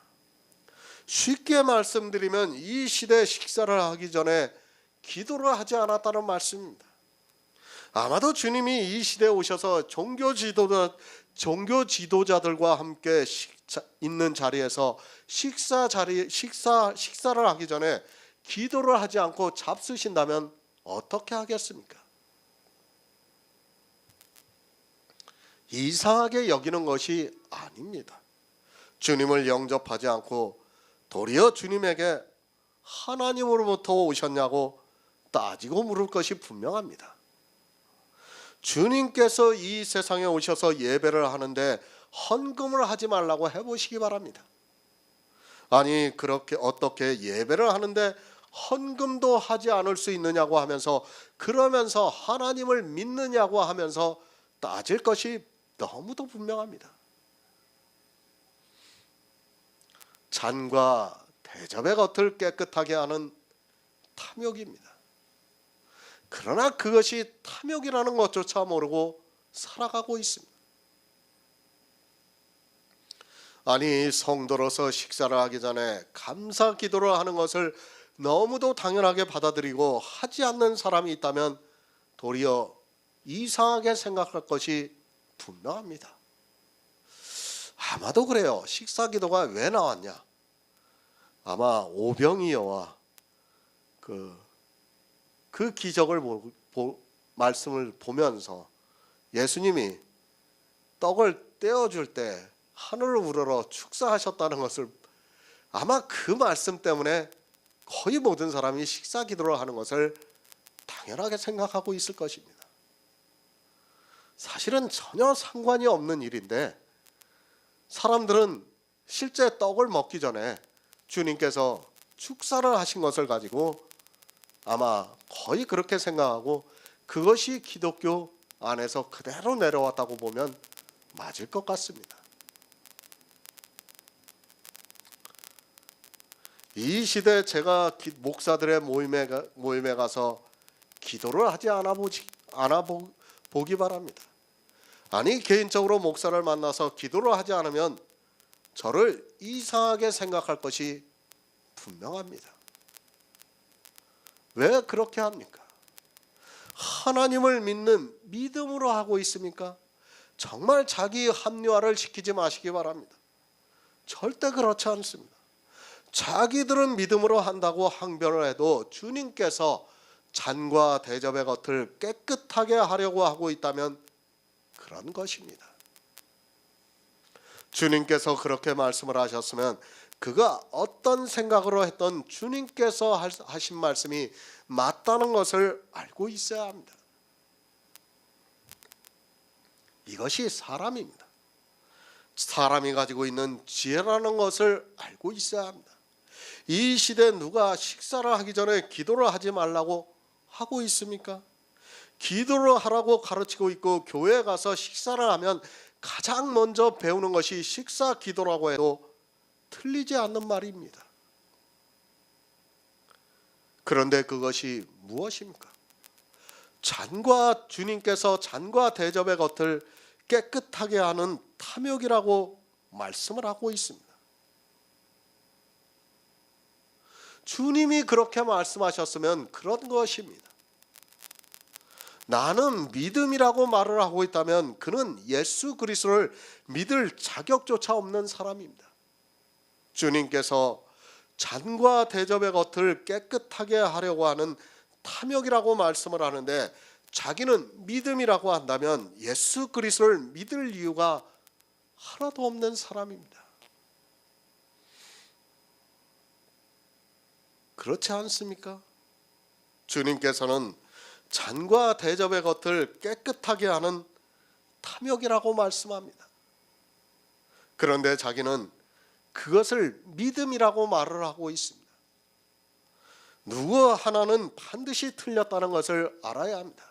쉽게 말씀드리면 이 시대 식사를 하기 전에 기도를 하지 않았다는 말씀입니다. 아마도 주님이 이 시대에 오셔서 종교 지도자들과 함께 있는 자리에서 식사를 하기 전에 기도를 하지 않고 잡수신다면 어떻게 하겠습니까? 이상하게 여기는 것이 아닙니다. 주님을 영접하지 않고 도리어 주님에게 하나님으로부터 오셨냐고 따지고 물을 것이 분명합니다. 주님께서 이 세상에 오셔서 예배를 하는데 헌금을 하지 말라고 해보시기 바랍니다. 아니 그렇게 어떻게 예배를 하는데 헌금도 하지 않을 수 있느냐고 하면서 그러면서 하나님을 믿느냐고 하면서 따질 것이 너무도 분명합니다. 잔과 대접의 겉을 깨끗하게 하는 탐욕입니다. 그러나 그것이 탐욕이라는 것조차 모르고 살아가고 있습니다. 아니 성도로서 식사를 하기 전에 감사 기도를 하는 것을 너무도 당연하게 받아들이고 하지 않는 사람이 있다면 도리어 이상하게 생각할 것이 분명합니다. 아마도 그래요. 식사 기도가 왜 나왔냐? 아마 오병이어와 그 기적을 말씀을 보면서 예수님이 떡을 떼어줄 때 하늘을 우러러 축사하셨다는 것을 아마 그 말씀 때문에 거의 모든 사람이 식사 기도를 하는 것을 당연하게 생각하고 있을 것입니다. 사실은 전혀 상관이 없는 일인데 사람들은 실제 떡을 먹기 전에 주님께서 축사를 하신 것을 가지고 아마 거의 그렇게 생각하고 그것이 기독교 안에서 그대로 내려왔다고 보면 맞을 것 같습니다. 이 시대 제가 목사들의 모임에 가서 기도를 하지 보기 바랍니다. 아니 개인적으로 목사를 만나서 기도를 하지 않으면 저를 이상하게 생각할 것이 분명합니다. 왜 그렇게 합니까? 하나님을 믿는 믿음으로 하고 있습니까? 정말 자기 합리화를 시키지 마시기 바랍니다. 절대 그렇지 않습니다. 자기들은 믿음으로 한다고 항변을 해도 주님께서 잔과 대접의 겉을 깨끗하게 하려고 하고 있다면 그런 것입니다. 주님께서 그렇게 말씀을 하셨으면 그가 어떤 생각으로 했던 주님께서 하신 말씀이 맞다는 것을 알고 있어야 합니다. 이것이 사람입니다. 사람이 가지고 있는 지혜라는 것을 알고 있어야 합니다. 이 시대에 누가 식사를 하기 전에 기도를 하지 말라고 하고 있습니까? 기도를 하라고 가르치고 있고 교회에 가서 식사를 하면 가장 먼저 배우는 것이 식사 기도라고 해도 틀리지 않는 말입니다. 그런데 그것이 무엇입니까? 주님께서 잔과 대접의 겉을 깨끗하게 하는 탐욕이라고 말씀을 하고 있습니다. 주님이 그렇게 말씀하셨으면 그런 것입니다. 나는 믿음이라고 말을 하고 있다면 그는 예수 그리스도를 믿을 자격조차 없는 사람입니다. 주님께서 잔과 대접의 겉을 깨끗하게 하려고 하는 탐욕이라고 말씀을 하는데 자기는 믿음이라고 한다면 예수 그리스도를 믿을 이유가 하나도 없는 사람입니다. 그렇지 않습니까? 주님께서는 잔과 대접의 겉을 깨끗하게 하는 탐욕이라고 말씀합니다. 그런데 자기는 그것을 믿음이라고 말을 하고 있습니다. 누구 하나는 반드시 틀렸다는 것을 알아야 합니다.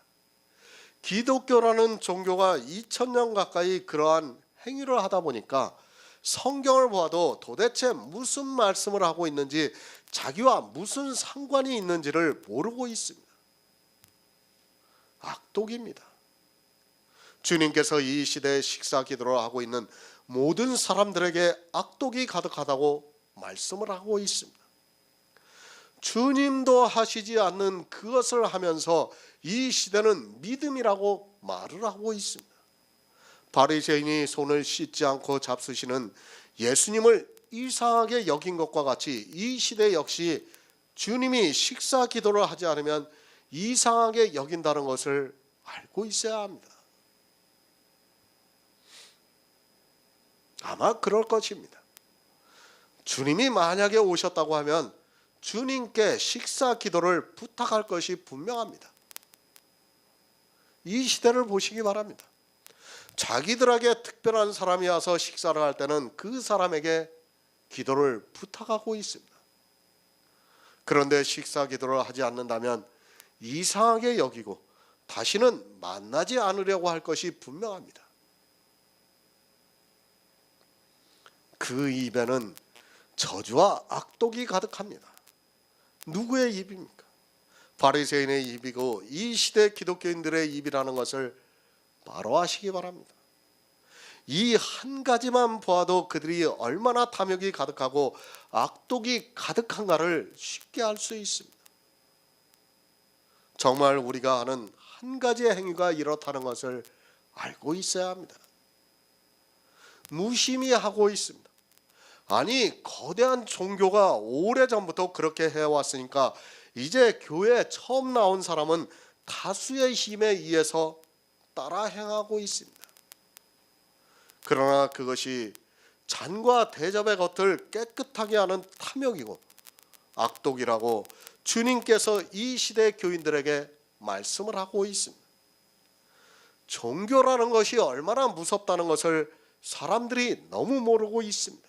기독교라는 종교가 2000년 가까이 그러한 행위를 하다 보니까 성경을 보아도 도대체 무슨 말씀을 하고 있는지 자기와 무슨 상관이 있는지를 모르고 있습니다. 악독입니다. 주님께서 이 시대에 식사 기도를 하고 있는 모든 사람들에게 악독이 가득하다고 말씀을 하고 있습니다. 주님도 하시지 않는 그것을 하면서 이 시대는 믿음이라고 말을 하고 있습니다. 바리새인이 손을 씻지 않고 잡수시는 예수님을 이상하게 여긴 것과 같이 이 시대 역시 주님이 식사 기도를 하지 않으면 이상하게 여긴다는 것을 알고 있어야 합니다. 아마 그럴 것입니다. 주님이 만약에 오셨다고 하면 주님께 식사 기도를 부탁할 것이 분명합니다. 이 시대를 보시기 바랍니다. 자기들에게 특별한 사람이 와서 식사를 할 때는 그 사람에게 기도를 부탁하고 있습니다. 그런데 식사 기도를 하지 않는다면 이상하게 여기고 다시는 만나지 않으려고 할 것이 분명합니다. 그 입에는 저주와 악독이 가득합니다. 누구의 입입니까? 바리새인의 입이고 이 시대 기독교인들의 입이라는 것을 바로 아시기 바랍니다. 이 한 가지만 보아도 그들이 얼마나 탐욕이 가득하고 악독이 가득한가를 쉽게 알 수 있습니다. 정말 우리가 하는 한 가지의 행위가 이렇다는 것을 알고 있어야 합니다. 무심히 하고 있습니다. 아니 거대한 종교가 오래전부터 그렇게 해왔으니까 이제 교회에 처음 나온 사람은 다수의 힘에 의해서 따라 행하고 있습니다. 그러나 그것이 잔과 대접의 겉을 깨끗하게 하는 탐욕이고 악독이라고 주님께서 이 시대 교인들에게 말씀을 하고 있습니다. 종교라는 것이 얼마나 무섭다는 것을 사람들이 너무 모르고 있습니다.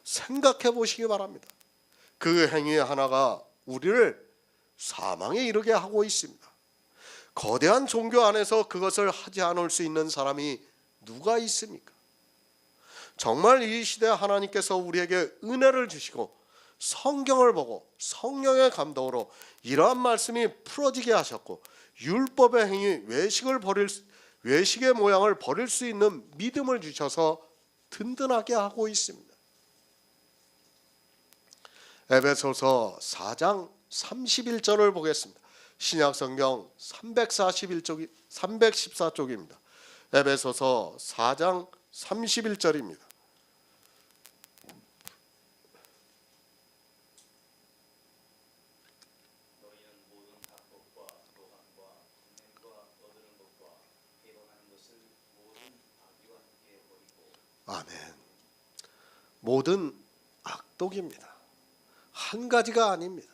생각해 보시기 바랍니다. 그 행위 하나가 우리를 사망에 이르게 하고 있습니다. 거대한 종교 안에서 그것을 하지 않을 수 있는 사람이 누가 있습니까? 정말 이 시대 하나님께서 우리에게 은혜를 주시고 성경을 보고 성령의 감동으로 이러한 말씀이 풀어지게 하셨고 율법의 행위, 외식의 모양을 버릴 수 있는 믿음을 주셔서 든든하게 하고 있습니다. 에베소서 4장 31절을 보겠습니다. 신약성경 314쪽입니다. 에베소서 4장 31절입니다. 아멘. 모든 악독입니다. 한 가지가 아닙니다.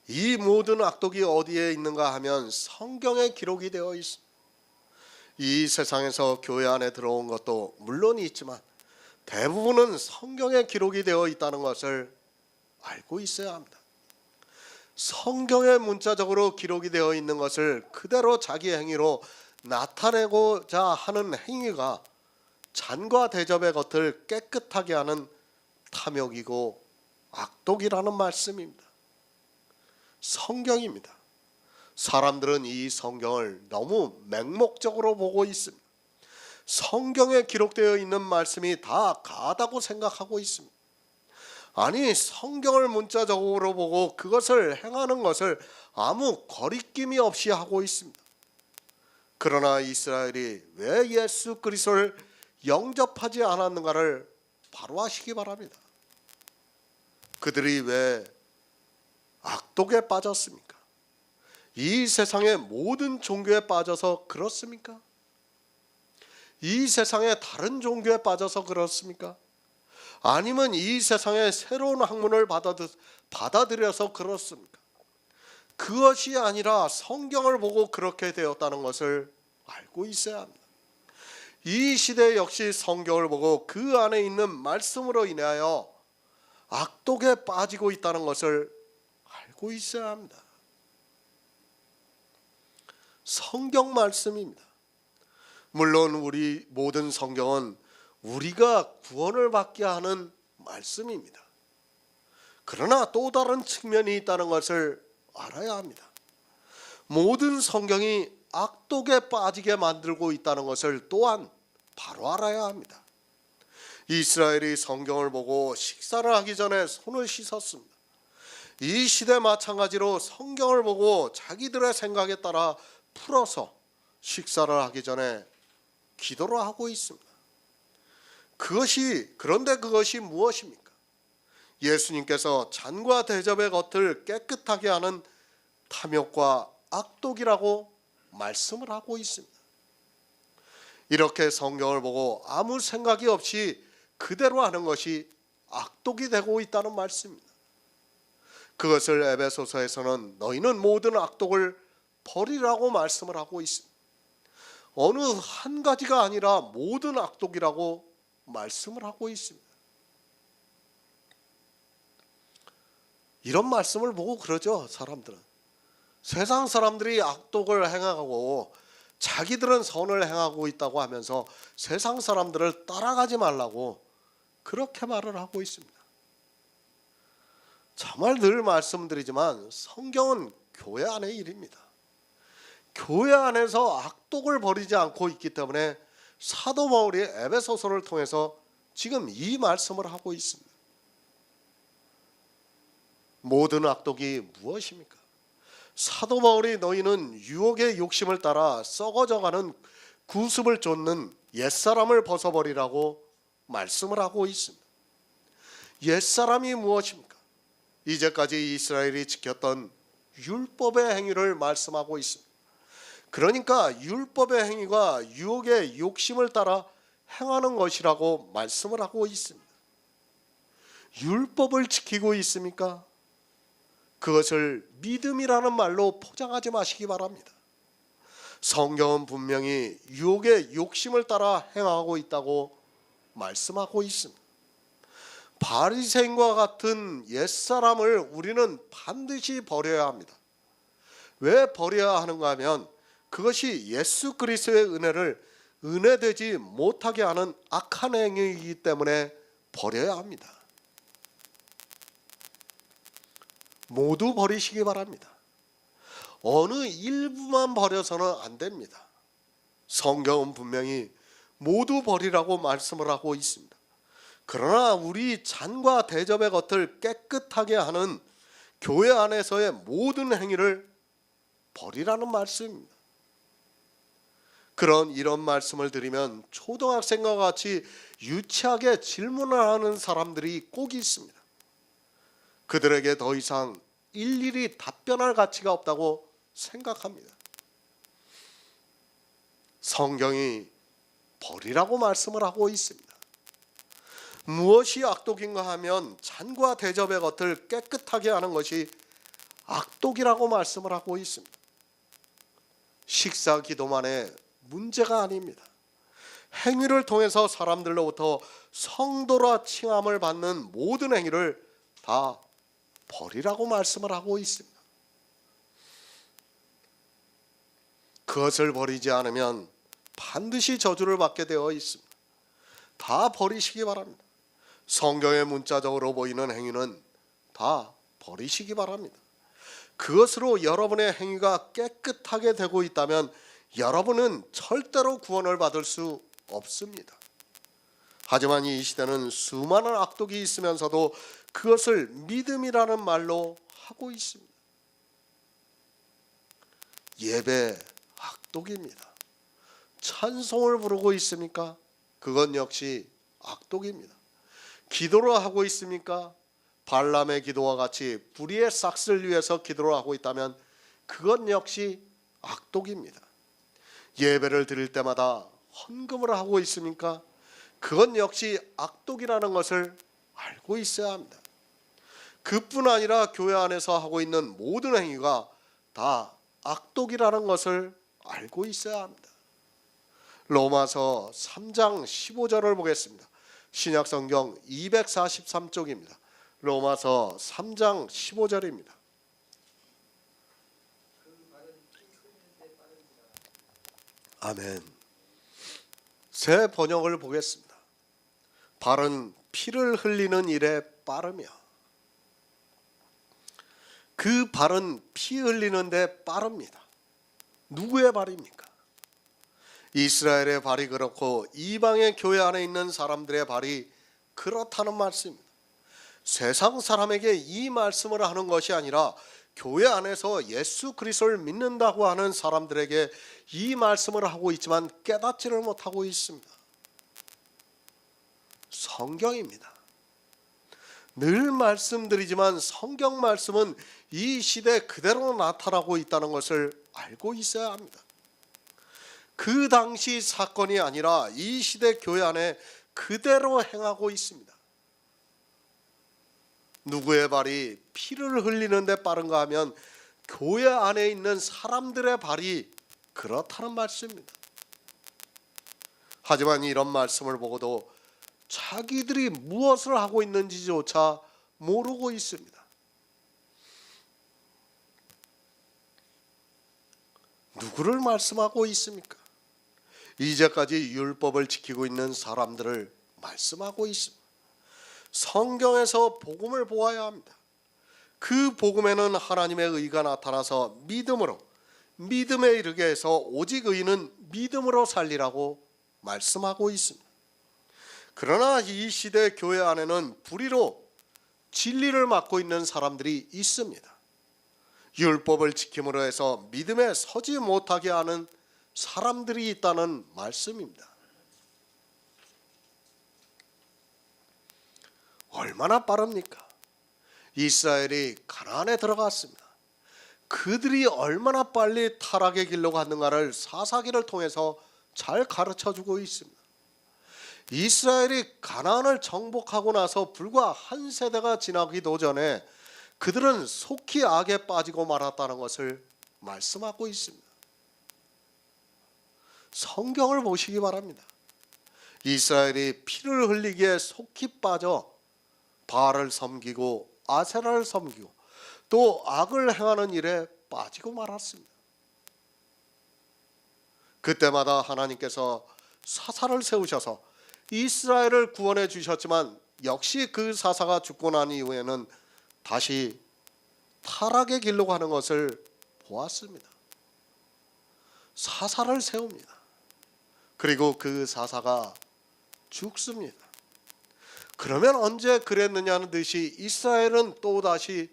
이 모든 악독이 어디에 있는가 하면 성경에 기록이 되어 있습니다. 이 세상에서 교회 안에 들어온 것도 물론 있지만 대부분은 성경에 기록이 되어 있다는 것을 알고 있어야 합니다. 성경에 문자적으로 기록이 되어 있는 것을 그대로 자기 행위로 나타내고자 하는 행위가 잔과 대접의 겉을 깨끗하게 하는 탐욕이고 악독이라는 말씀입니다. 성경입니다. 사람들은 이 성경을 너무 맹목적으로 보고 있습니다. 성경에 기록되어 있는 말씀이 다 가다고 생각하고 있습니다. 아니, 성경을 문자적으로 보고 그것을 행하는 것을 아무 거리낌이 없이 하고 있습니다. 그러나 이스라엘이 왜 예수 그리스도를 영접하지 않았는가를 바로 아시기 바랍니다. 그들이 왜 악독에 빠졌습니까? 이 세상의 모든 종교에 빠져서 그렇습니까? 이 세상의 다른 종교에 빠져서 그렇습니까? 아니면 이 세상의 새로운 학문을 받아들여서 그렇습니까? 그것이 아니라 성경을 보고 그렇게 되었다는 것을 알고 있어야 합니다. 이 시대 역시 성경을 보고 그 안에 있는 말씀으로 인하여 악독에 빠지고 있다는 것을 알고 있어야 합니다. 성경 말씀입니다. 물론 우리 모든 성경은 우리가 구원을 받게 하는 말씀입니다. 그러나 또 다른 측면이 있다는 것을 알아야 합니다. 모든 성경이 악독에 빠지게 만들고 있다는 것을 또한 바로 알아야 합니다. 이스라엘이 성경을 보고 식사를 하기 전에 손을 씻었습니다. 이 시대 마찬가지로 성경을 보고 자기들의 생각에 따라 풀어서 식사를 하기 전에 기도를 하고 있습니다. 그런데 그것이 무엇입니까? 예수님께서 잔과 대접의 겉을 깨끗하게 하는 탐욕과 악독이라고 말씀을 하고 있습니다. 이렇게 성경을 보고 아무 생각이 없이 그대로 하는 것이 악독이 되고 있다는 말씀입니다. 그것을 에베소서에서는 너희는 모든 악독을 버리라고 말씀을 하고 있습니다. 어느 한 가지가 아니라 모든 악독이라고 말씀을 하고 있습니다. 이런 말씀을 보고 그러죠, 사람들은. 세상 사람들이 악독을 행하고 자기들은 선을 행하고 있다고 하면서 세상 사람들을 따라가지 말라고 그렇게 말을 하고 있습니다. 정말 늘 말씀드리지만 성경은 교회 안의 일입니다. 교회 안에서 악독을 버리지 않고 있기 때문에 사도 바울이 에베소서를 통해서 지금 이 말씀을 하고 있습니다. 모든 악독이 무엇입니까? 사도 바울이 너희는 유혹의 욕심을 따라 썩어져가는 구습을 쫓는 옛사람을 벗어버리라고 말씀을 하고 있습니다. 옛사람이 무엇입니까? 이제까지 이스라엘이 지켰던 율법의 행위를 말씀하고 있습니다. 그러니까 율법의 행위가 유혹의 욕심을 따라 행하는 것이라고 말씀을 하고 있습니다. 율법을 지키고 있습니까? 그것을 믿음이라는 말로 포장하지 마시기 바랍니다. 성경은 분명히 유혹의 욕심을 따라 행하고 있다고 말씀하고 있습니다. 바리새인과 같은 옛사람을 우리는 반드시 버려야 합니다. 왜 버려야 하는가 하면 그것이 예수 그리스도의 은혜를 은혜되지 못하게 하는 악한 행위이기 때문에 버려야 합니다. 모두 버리시기 바랍니다. 어느 일부만 버려서는 안 됩니다. 성경은 분명히 모두 버리라고 말씀을 하고 있습니다. 그러나 우리 잔과 대접의 것을 깨끗하게 하는 교회 안에서의 모든 행위를 버리라는 말씀입니다. 이런 말씀을 드리면 초등학생과 같이 유치하게 질문을 하는 사람들이 꼭 있습니다. 그들에게 더 이상 일일이 답변할 가치가 없다고 생각합니다. 성경이 버리라고 말씀을 하고 있습니다. 무엇이 악독인가 하면 잔과 대접의 것을 깨끗하게 하는 것이 악독이라고 말씀을 하고 있습니다. 식사 기도만의 문제가 아닙니다. 행위를 통해서 사람들로부터 성도라 칭함을 받는 모든 행위를 다 버리라고 말씀을 하고 있습니다. 그것을 버리지 않으면 반드시 저주를 받게 되어 있습니다. 다 버리시기 바랍니다. 성경의 문자적으로 보이는 행위는 다 버리시기 바랍니다. 그것으로 여러분의 행위가 깨끗하게 되고 있다면 여러분은 절대로 구원을 받을 수 없습니다. 하지만 이 시대는 수많은 악독이 있으면서도 그것을 믿음이라는 말로 하고 있습니다. 예배 악독입니다. 찬송을 부르고 있습니까? 그건 역시 악독입니다. 기도를 하고 있습니까? 발람의 기도와 같이 불의의 삭슬 위해서 기도를 하고 있다면 그건 역시 악독입니다. 예배를 드릴 때마다 헌금을 하고 있습니까? 그건 역시 악독이라는 것을 알고 있어야 합니다. 그뿐 아니라 교회 안에서 하고 있는 모든 행위가 다 악독이라는 것을 알고 있어야 합니다. 로마서 3장 15절을 보겠습니다. 신약성경 243쪽입니다. 로마서 3장 15절입니다. 아멘. 새 번역을 보겠습니다. 발은 피를 흘리는 일에 빠르며. 그 발은 피 흘리는데 빠릅니다. 누구의 발입니까? 이스라엘의 발이 그렇고 이방의 교회 안에 있는 사람들의 발이 그렇다는 말씀입니다. 세상 사람에게 이 말씀을 하는 것이 아니라 교회 안에서 예수 그리스도를 믿는다고 하는 사람들에게 이 말씀을 하고 있지만 깨닫지를 못하고 있습니다. 성경입니다. 늘 말씀드리지만 성경 말씀은 이 시대 그대로 나타나고 있다는 것을 알고 있어야 합니다. 그 당시 사건이 아니라 이 시대 교회 안에 그대로 행하고 있습니다. 누구의 발이 피를 흘리는데 빠른가 하면 교회 안에 있는 사람들의 발이 그렇다는 말씀입니다. 하지만 이런 말씀을 보고도 자기들이 무엇을 하고 있는지조차 모르고 있습니다. 누구를 말씀하고 있습니까? 이제까지 율법을 지키고 있는 사람들을 말씀하고 있습니다. 성경에서 복음을 보아야 합니다. 그 복음에는 하나님의 의가 나타나서 믿음에 이르게 해서 오직 의인은 믿음으로 살리라고 말씀하고 있습니다. 그러나 이 시대 교회 안에는 불의로 진리를 맡고 있는 사람들이 있습니다. 율법을 지킴으로 해서 믿음에 서지 못하게 하는 사람들이 있다는 말씀입니다. 얼마나 빠릅니까? 이스라엘이 가나안에 들어갔습니다. 그들이 얼마나 빨리 타락의 길로 갔는가를 사사기를 통해서 잘 가르쳐주고 있습니다. 이스라엘이 가나안을 정복하고 나서 불과 한 세대가 지나기도 전에 그들은 속히 악에 빠지고 말았다는 것을 말씀하고 있습니다. 성경을 보시기 바랍니다. 이스라엘이 피를 흘리기에 속히 빠져 바알을 섬기고 아세라를 섬기고 또 악을 행하는 일에 빠지고 말았습니다. 그때마다 하나님께서 사사를 세우셔서 이스라엘을 구원해 주셨지만 역시 그 사사가 죽고 난 이후에는 다시 타락의 길로 가는 것을 보았습니다. 사사를 세웁니다. 그리고 그 사사가 죽습니다. 그러면 언제 그랬느냐는 듯이 이스라엘은 또다시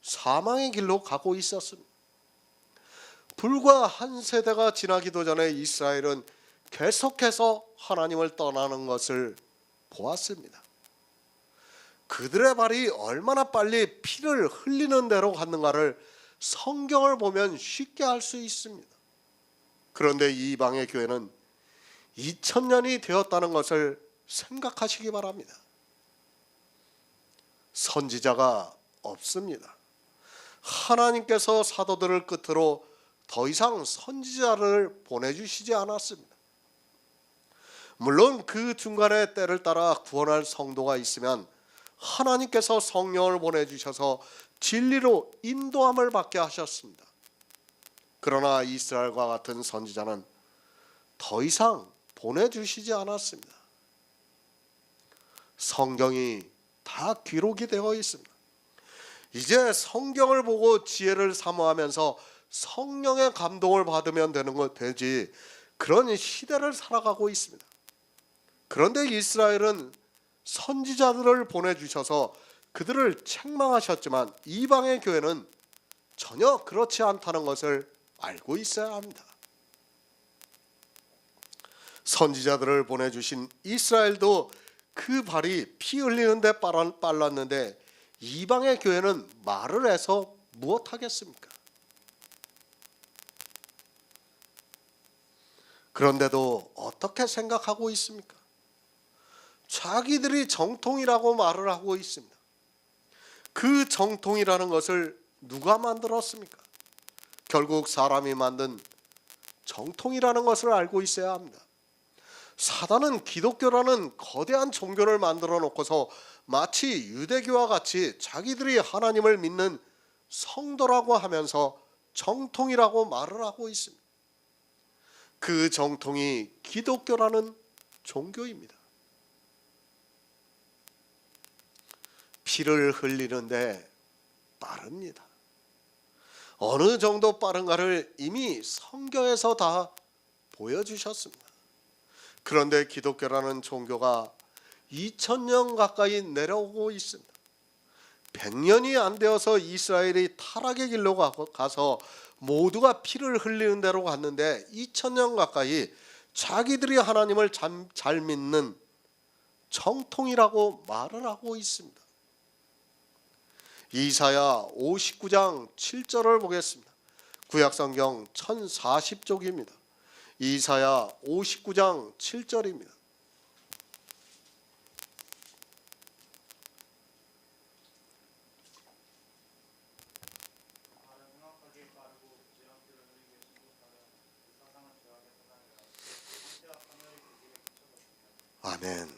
사망의 길로 가고 있었습니다. 불과 한 세대가 지나기도 전에 이스라엘은 계속해서 하나님을 떠나는 것을 보았습니다. 그들의 발이 얼마나 빨리 피를 흘리는 대로 갔는가를 성경을 보면 쉽게 알 수 있습니다. 그런데 이방의 교회는 2000년이 되었다는 것을 생각하시기 바랍니다. 선지자가 없습니다. 하나님께서 사도들을 끝으로 더 이상 선지자를 보내주시지 않았습니다. 물론 그 중간에 때를 따라 구원할 성도가 있으면 하나님께서 성령을 보내주셔서 진리로 인도함을 받게 하셨습니다. 그러나 이스라엘과 같은 선지자는 더 이상 보내주시지 않았습니다. 성경이 다 기록이 되어 있습니다. 이제 성경을 보고 지혜를 사모하면서 성령의 감동을 받으면 되지 그런 시대를 살아가고 있습니다. 그런데 이스라엘은 선지자들을 보내주셔서 그들을 책망하셨지만 이방의 교회는 전혀 그렇지 않다는 것을 알고 있어야 합니다. 선지자들을 보내주신 이스라엘도 그 발이 피 흘리는 데 빨랐는데 이방의 교회는 말을 해서 무엇하겠습니까? 그런데도 어떻게 생각하고 있습니까? 자기들이 정통이라고 말을 하고 있습니다. 그 정통이라는 것을 누가 만들었습니까? 결국 사람이 만든 정통이라는 것을 알고 있어야 합니다. 사단은 기독교라는 거대한 종교를 만들어 놓고서 마치 유대교와 같이 자기들이 하나님을 믿는 성도라고 하면서 정통이라고 말을 하고 있습니다. 그 정통이 기독교라는 종교입니다. 피를 흘리는데 빠릅니다. 어느 정도 빠른가를 이미 성경에서 다 보여주셨습니다. 그런데 기독교라는 종교가 2000년 가까이 내려오고 있습니다. 100년이 안 되어서 이스라엘이 타락의 길로 가서 모두가 피를 흘리는 대로 갔는데 2000년 가까이 자기들이 하나님을 잘 믿는 정통이라고 말을 하고 있습니다. 이사야 59장 7절을 보겠습니다. 구약성경 1040쪽입니다. 이사야 59장 7절입니다. 아멘.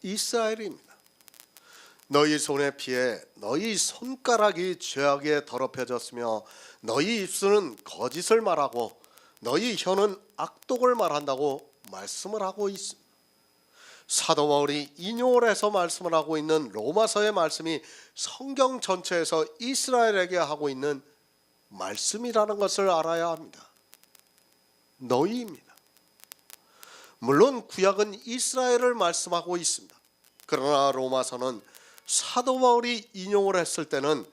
이스라엘입니다. 너희 손의 피에 너희 손가락이 죄악에 더럽혀졌으며 너희 입술은 거짓을 말하고 너희 혀는 악독을 말한다고 말씀을 하고 있습니다. 사도 바울이 인용을 해서 말씀을 하고 있는 로마서의 말씀이 성경 전체에서 이스라엘에게 하고 있는 말씀이라는 것을 알아야 합니다. 너희입니다. 물론 구약은 이스라엘을 말씀하고 있습니다. 그러나 로마서는 사도 바울이 인용을 했을 때는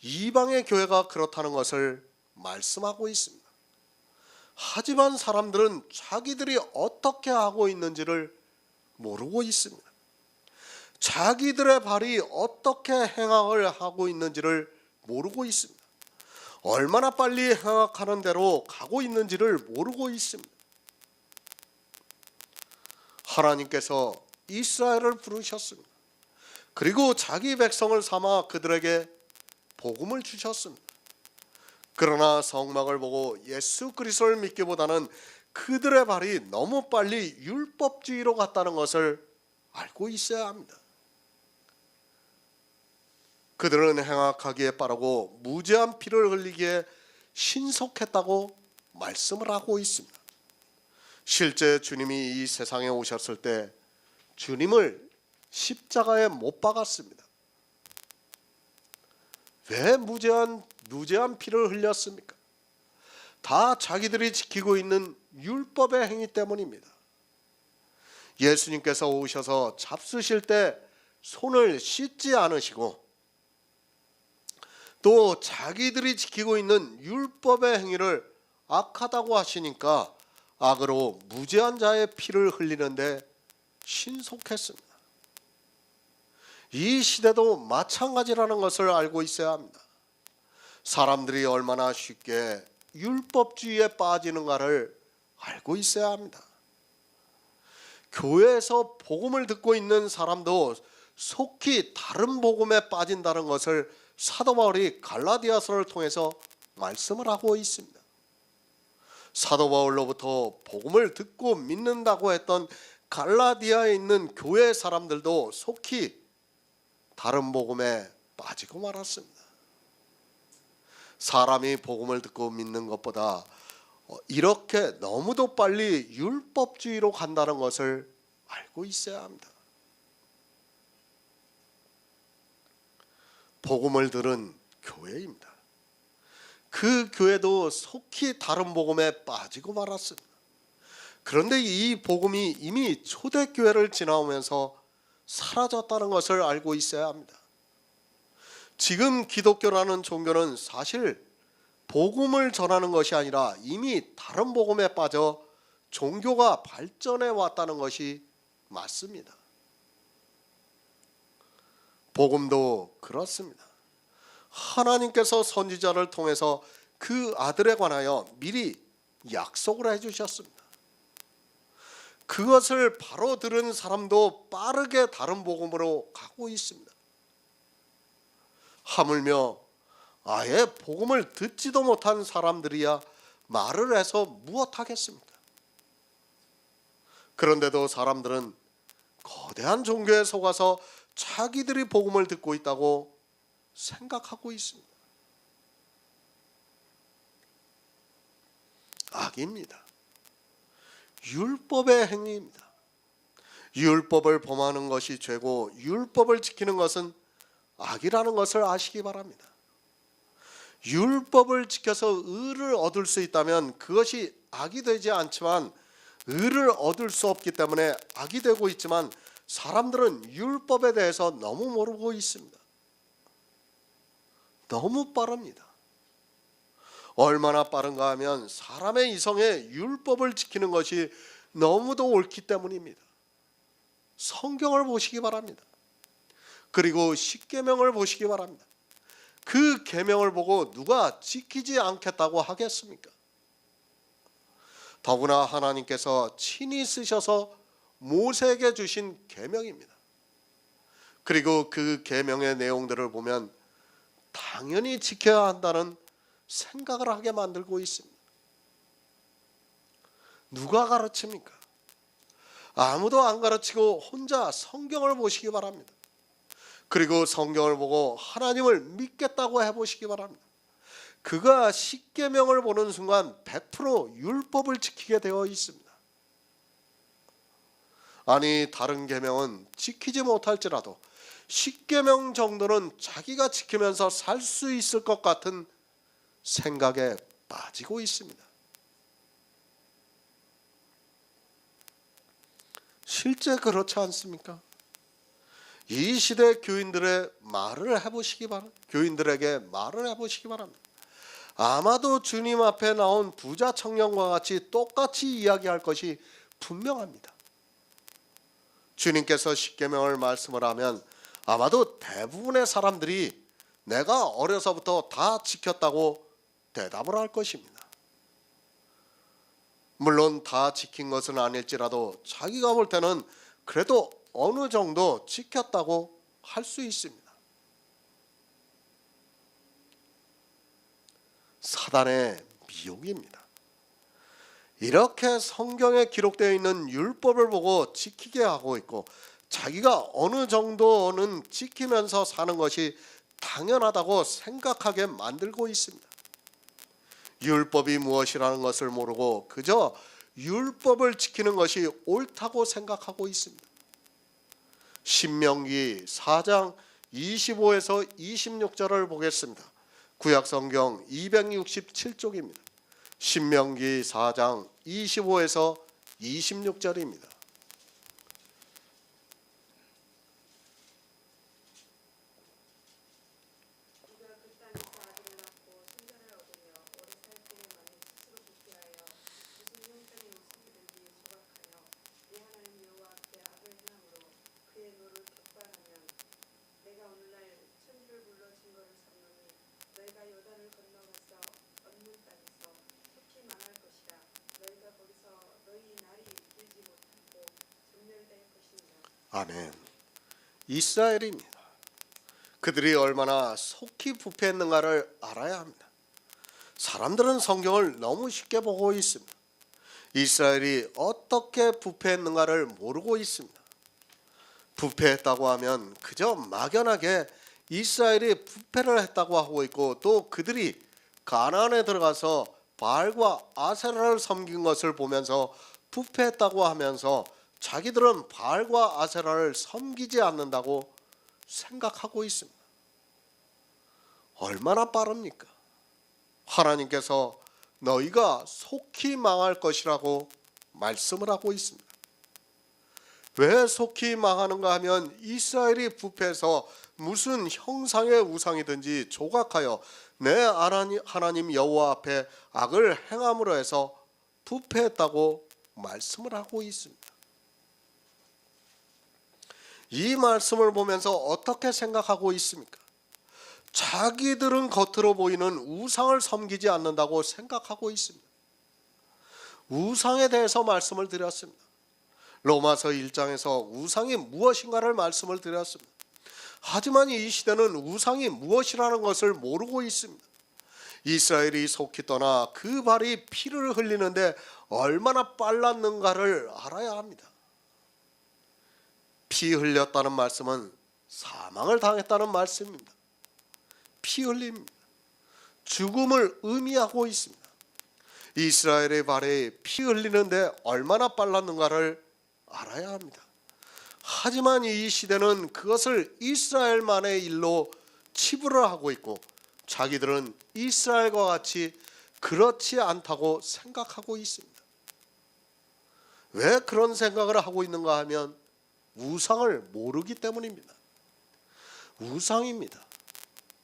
이방의 교회가 그렇다는 것을 말씀하고 있습니다. 하지만 사람들은 자기들이 어떻게 하고 있는지를 모르고 있습니다. 자기들의 발이 어떻게 행악을 하고 있는지를 모르고 있습니다. 얼마나 빨리 행악하는 대로 가고 있는지를 모르고 있습니다. 하나님께서 이스라엘을 부르셨습니다. 그리고 자기 백성을 삼아 그들에게 복음을 주셨습니다. 그러나 성막을 보고 예수 그리스도를 믿기보다는 그들의 발이 너무 빨리 율법주의로 갔다는 것을 알고 있어야 합니다. 그들은 행악하기에 빠르고 무죄한 피를 흘리기에 신속했다고 말씀을 하고 있습니다. 실제 주님이 이 세상에 오셨을 때 주님을 십자가에 못 박았습니다. 왜 무죄한 피를 흘렸습니까? 다 자기들이 지키고 있는 율법의 행위 때문입니다. 예수님께서 오셔서 잡수실 때 손을 씻지 않으시고 또 자기들이 지키고 있는 율법의 행위를 악하다고 하시니까 악으로 무죄한 자의 피를 흘리는데 신속했습니다. 이 시대도 마찬가지라는 것을 알고 있어야 합니다. 사람들이 얼마나 쉽게 율법주의에 빠지는가를 알고 있어야 합니다. 교회에서 복음을 듣고 있는 사람도 속히 다른 복음에 빠진다는 것을 사도 바울이 갈라디아서를 통해서 말씀을 하고 있습니다. 사도 바울로부터 복음을 듣고 믿는다고 했던 갈라디아에 있는 교회 사람들도 속히 다른 복음에 빠지고 말았습니다. 사람이 복음을 듣고 믿는 것보다 이렇게 너무도 빨리 율법주의로 간다는 것을 알고 있어야 합니다. 복음을 들은 교회입니다. 그 교회도 속히 다른 복음에 빠지고 말았습니다. 그런데 이 복음이 이미 초대교회를 지나오면서 사라졌다는 것을 알고 있어야 합니다. 지금 기독교라는 종교는 사실 복음을 전하는 것이 아니라 이미 다른 복음에 빠져 종교가 발전해 왔다는 것이 맞습니다. 복음도 그렇습니다. 하나님께서 선지자를 통해서 그 아들에 관하여 미리 약속을 해주셨습니다. 그것을 바로 들은 사람도 빠르게 다른 복음으로 가고 있습니다. 하물며 아예 복음을 듣지도 못한 사람들이야 말을 해서 무엇하겠습니까? 그런데도 사람들은 거대한 종교에 속아서 자기들이 복음을 듣고 있다고 생각하고 있습니다. 악입니다. 율법의 행위입니다. 율법을 범하는 것이 죄고 율법을 지키는 것은 악이라는 것을 아시기 바랍니다. 율법을 지켜서 의를 얻을 수 있다면 그것이 악이 되지 않지만 의를 얻을 수 없기 때문에 악이 되고 있지만 사람들은 율법에 대해서 너무 모르고 있습니다. 너무 빠릅니다. 얼마나 빠른가 하면 사람의 이성에 율법을 지키는 것이 너무도 옳기 때문입니다. 성경을 보시기 바랍니다. 그리고 십계명을 보시기 바랍니다. 그 계명을 보고 누가 지키지 않겠다고 하겠습니까? 더구나 하나님께서 친히 쓰셔서 모세에게 주신 계명입니다. 그리고 그 계명의 내용들을 보면 당연히 지켜야 한다는 생각을 하게 만들고 있습니다. 누가 가르칩니까? 아무도 안 가르치고 혼자 성경을 보시기 바랍니다. 그리고 성경을 보고 하나님을 믿겠다고 해보시기 바랍니다. 그가 십계명을 보는 순간 100% 율법을 지키게 되어 있습니다. 아니 다른 계명은 지키지 못할지라도 십계명 정도는 자기가 지키면서 살 수 있을 것 같은 생각에 빠지고 있습니다. 실제 그렇지 않습니까? 이 시대 교인들의 말을 해보시기 바랍니다. 교인들에게 말을 해보시기 바랍니다. 아마도 주님 앞에 나온 부자 청년과 같이 똑같이 이야기할 것이 분명합니다. 주님께서 십계명을 말씀을 하면 아마도 대부분의 사람들이 내가 어려서부터 다 지켰다고 대답을 할 것입니다. 물론 다 지킨 것은 아닐지라도 자기가 볼 때는 그래도 어느 정도 지켰다고 할 수 있습니다. 사단의 미혹입니다. 이렇게 성경에 기록되어 있는 율법을 보고 지키게 하고 있고 자기가 어느 정도는 지키면서 사는 것이 당연하다고 생각하게 만들고 있습니다. 율법이 무엇이라는 것을 모르고 그저 율법을 지키는 것이 옳다고 생각하고 있습니다. 신명기 4장 25에서 26절을 보겠습니다. 구약성경 267쪽입니다. 신명기 4장 25에서 26절입니다. 아멘. 이스라엘입니다. 그들이 얼마나 속히 부패했는가를 알아야 합니다. 사람들은 성경을 너무 쉽게 보고 있습니다. 이스라엘이 어떻게 부패했는가를 모르고 있습니다. 부패했다고 하면 그저 막연하게 이스라엘이 부패를 했다고 하고 있고 또 그들이 가나안에 들어가서 바알과 아세라를 섬긴 것을 보면서 부패했다고 하면서 자기들은 바알과 아세라를 섬기지 않는다고 생각하고 있습니다. 얼마나 빠릅니까? 하나님께서 너희가 속히 망할 것이라고 말씀을 하고 있습니다. 왜 속히 망하는가 하면 이스라엘이 부패해서 무슨 형상의 우상이든지 조각하여 내 하나님 여호와 앞에 악을 행함으로 해서 부패했다고 말씀을 하고 있습니다. 이 말씀을 보면서 어떻게 생각하고 있습니까? 자기들은 겉으로 보이는 우상을 섬기지 않는다고 생각하고 있습니다. 우상에 대해서 말씀을 드렸습니다. 로마서 1장에서 우상이 무엇인가를 말씀을 드렸습니다. 하지만 이 시대는 우상이 무엇이라는 것을 모르고 있습니다. 이스라엘이 속히 떠나 그 발이 피를 흘리는데 얼마나 빨랐는가를 알아야 합니다. 피 흘렸다는 말씀은 사망을 당했다는 말씀입니다. 피 흘림입니다. 죽음을 의미하고 있습니다. 이스라엘의 발에 피 흘리는데 얼마나 빨랐는가를 알아야 합니다. 하지만 이 시대는 그것을 이스라엘만의 일로 치부를 하고 있고 자기들은 이스라엘과 같이 그렇지 않다고 생각하고 있습니다. 왜 그런 생각을 하고 있는가 하면 우상을 모르기 때문입니다. 우상입니다.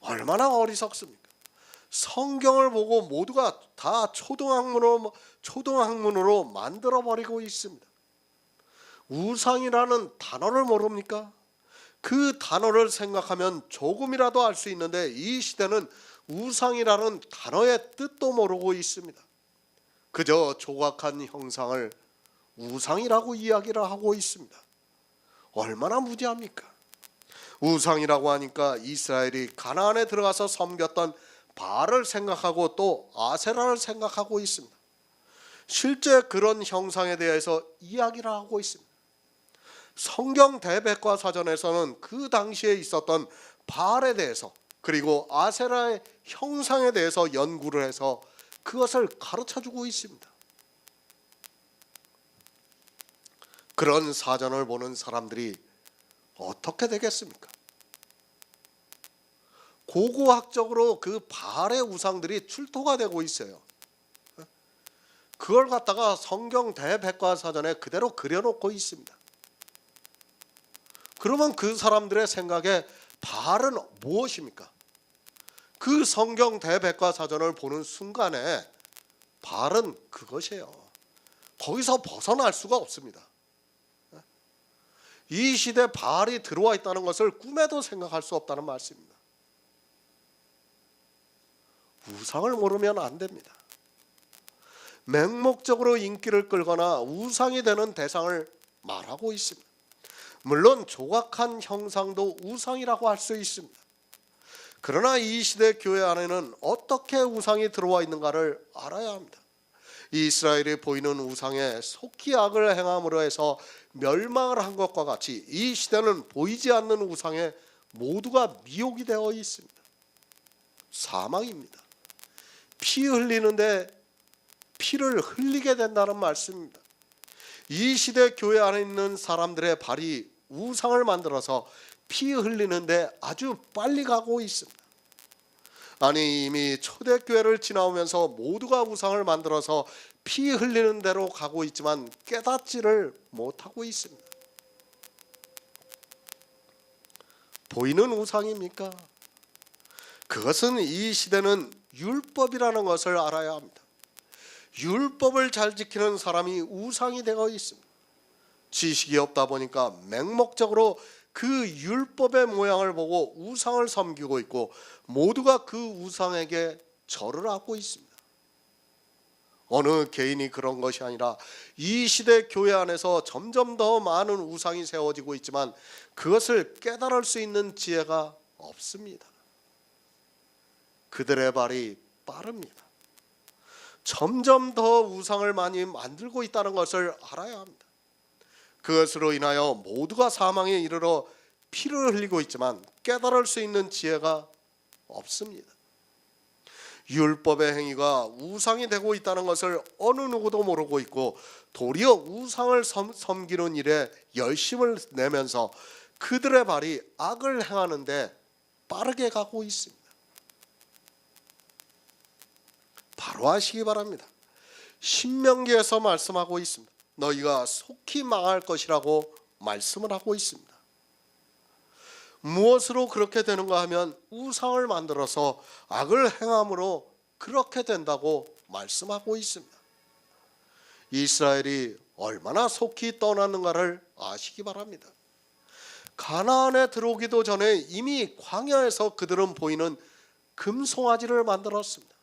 얼마나 어리석습니까? 성경을 보고 모두가 다 초등학문으로 만들어버리고 있습니다. 우상이라는 단어를 모릅니까? 그 단어를 생각하면 조금이라도 알 수 있는데 이 시대는 우상이라는 단어의 뜻도 모르고 있습니다. 그저 조각한 형상을 우상이라고 이야기를 하고 있습니다. 얼마나 무지합니까? 우상이라고 하니까 이스라엘이 가나안에 들어가서 섬겼던 바알을 생각하고 또 아세라를 생각하고 있습니다. 실제 그런 형상에 대해서 이야기를 하고 있습니다. 성경 대백과사전에서는 그 당시에 있었던 바알에 대해서 그리고 아세라의 형상에 대해서 연구를 해서 그것을 가르쳐주고 있습니다. 그런 사전을 보는 사람들이 어떻게 되겠습니까? 고고학적으로 그 바알의 우상들이 출토가 되고 있어요. 그걸 갖다가 성경 대백과사전에 그대로 그려놓고 있습니다. 그러면 그 사람들의 생각에 바알은 무엇입니까? 그 성경 대백과사전을 보는 순간에 바알은 그것이에요. 거기서 벗어날 수가 없습니다. 이 시대 바알이 들어와 있다는 것을 꿈에도 생각할 수 없다는 말씀입니다. 우상을 모르면 안 됩니다. 맹목적으로 인기를 끌거나 우상이 되는 대상을 말하고 있습니다. 물론 조각한 형상도 우상이라고 할 수 있습니다. 그러나 이 시대 교회 안에는 어떻게 우상이 들어와 있는가를 알아야 합니다. 이스라엘이 보이는 우상에 속히 악을 행함으로 해서 멸망을 한 것과 같이 이 시대는 보이지 않는 우상에 모두가 미혹이 되어 있습니다. 사망입니다. 피 흘리는데 피를 흘리게 된다는 말씀입니다. 이 시대 교회 안에 있는 사람들의 발이 우상을 만들어서 피 흘리는데 아주 빨리 가고 있습니다. 아니, 이미 초대교회를 지나오면서 모두가 우상을 만들어서 피 흘리는 대로 가고 있지만 깨닫지를 못하고 있습니다. 보이는 우상입니까? 그것은 이 시대는 율법이라는 것을 알아야 합니다. 율법을 잘 지키는 사람이 우상이 되어 있습니다. 지식이 없다 보니까 맹목적으로 그 율법의 모양을 보고 우상을 섬기고 있고 모두가 그 우상에게 절을 하고 있습니다. 어느 개인이 그런 것이 아니라 이 시대 교회 안에서 점점 더 많은 우상이 세워지고 있지만 그것을 깨달을 수 있는 지혜가 없습니다. 그들의 발이 빠릅니다. 점점 더 우상을 많이 만들고 있다는 것을 알아야 합니다. 그것으로 인하여 모두가 사망에 이르러 피를 흘리고 있지만 깨달을 수 있는 지혜가 없습니다. 율법의 행위가 우상이 되고 있다는 것을 어느 누구도 모르고 있고 도리어 우상을 섬기는 일에 열심을 내면서 그들의 발이 악을 행하는데 빠르게 가고 있습니다. 바로 아시기 바랍니다. 신명기에서 말씀하고 있습니다. 너희가 속히 망할 것이라고 말씀을 하고 있습니다. 무엇으로 그렇게 되는가 하면 우상을 만들어서 악을 행함으로 그렇게 된다고 말씀하고 있습니다. 이스라엘이 얼마나 속히 떠났는가를 아시기 바랍니다. 가나안에 들어오기도 전에 이미 광야에서 그들은 보이는 금송아지를 만들었습니다.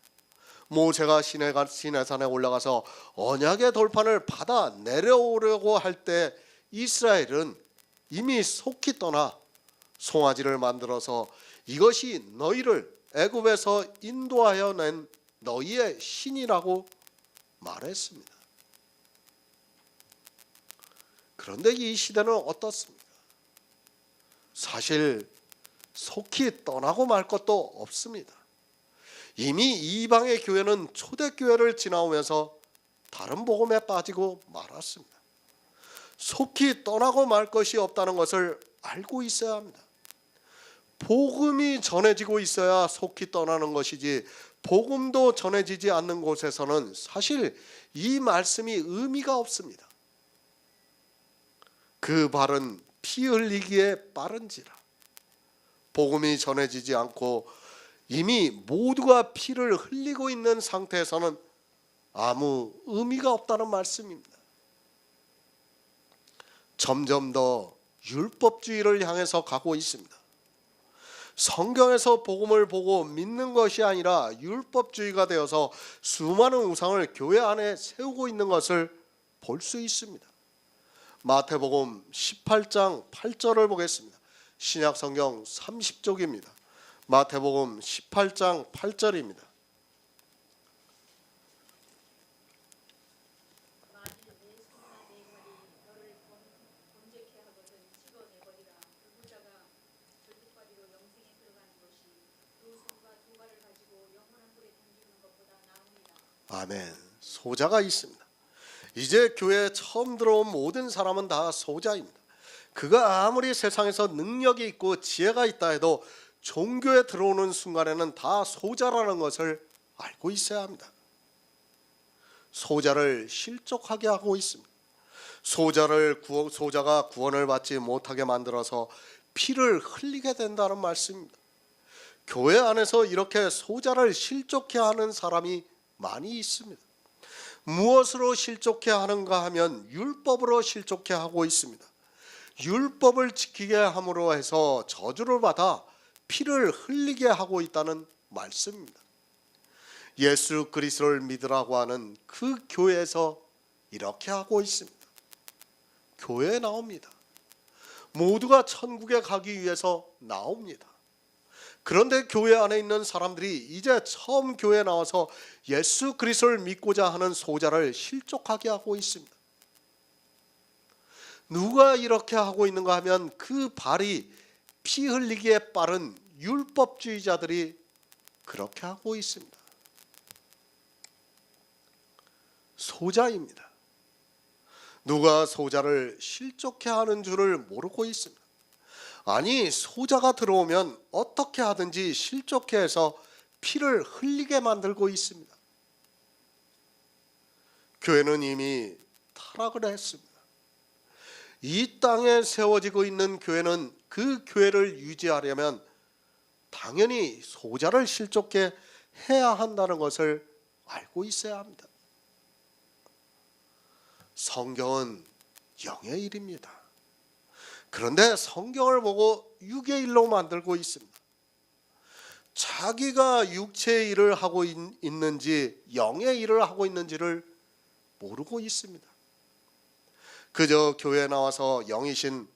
모세가 시내산에 올라가서 언약의 돌판을 받아 내려오려고 할 때 이스라엘은 이미 속히 떠나 송아지를 만들어서 이것이 너희를 애굽에서 인도하여 낸 너희의 신이라고 말했습니다. 그런데 이 시대는 어떻습니까? 사실 속히 떠나고 말 것도 없습니다. 이미 이방의 교회는 초대교회를 지나오면서 다른 복음에 빠지고 말았습니다. 속히 떠나고 말 것이 없다는 것을 알고 있어야 합니다. 복음이 전해지고 있어야 속히 떠나는 것이지 복음도 전해지지 않는 곳에서는 사실 이 말씀이 의미가 없습니다. 그 발은 피 흘리기에 빠른지라 복음이 전해지지 않고 이미 모두가 피를 흘리고 있는 상태에서는 아무 의미가 없다는 말씀입니다. 점점 더 율법주의를 향해서 가고 있습니다. 성경에서 복음을 보고 믿는 것이 아니라 율법주의가 되어서 수많은 우상을 교회 안에 세우고 있는 것을 볼 수 있습니다. 마태복음 18장 8절을 보겠습니다. 신약성경 30쪽입니다. 마태복음 18장 8절입니다. 아멘. 소자가 있습니다. 이제 교회에 처음 들어온 모든 사람은 다 소자입니다. 그가 아무리 세상에서 능력이 있고 지혜가 있다 해도 종교에 들어오는 순간에는 다 소자라는 것을 알고 있어야 합니다. 소자를 실족하게 하고 있습니다. 소자가 구원을 받지 못하게 만들어서 피를 흘리게 된다는 말씀입니다. 교회 안에서 이렇게 소자를 실족해 하는 사람이 많이 있습니다. 무엇으로 실족해 하는가 하면 율법으로 실족해 하고 있습니다. 율법을 지키게 함으로 해서 저주를 받아 피를 흘리게 하고 있다는 말씀입니다. 예수 그리스도를 믿으라고 하는 그 교회에서 이렇게 하고 있습니다. 교회에 나옵니다. 모두가 천국에 가기 위해서 나옵니다. 그런데 교회 안에 있는 사람들이 이제 처음 교회에 나와서 예수 그리스도를 믿고자 하는 소자를 실족하게 하고 있습니다. 누가 이렇게 하고 있는가 하면 그 발이 피 흘리기에 빠른 율법주의자들이 그렇게 하고 있습니다. 소자입니다. 누가 소자를 실족해 하는 줄을 모르고 있습니다. 아니, 소자가 들어오면 어떻게 하든지 실족해 해서 피를 흘리게 만들고 있습니다. 교회는 이미 타락을 했습니다. 이 땅에 세워지고 있는 교회는 그 교회를 유지하려면 당연히 소자를 실족해 해야 한다는 것을 알고 있어야 합니다. 성경은 영의 일입니다. 그런데 성경을 보고 육의 일로 만들고 있습니다. 자기가 육체의 일을 하고 있는지 영의 일을 하고 있는지를 모르고 있습니다. 그저 교회에 나와서 영이신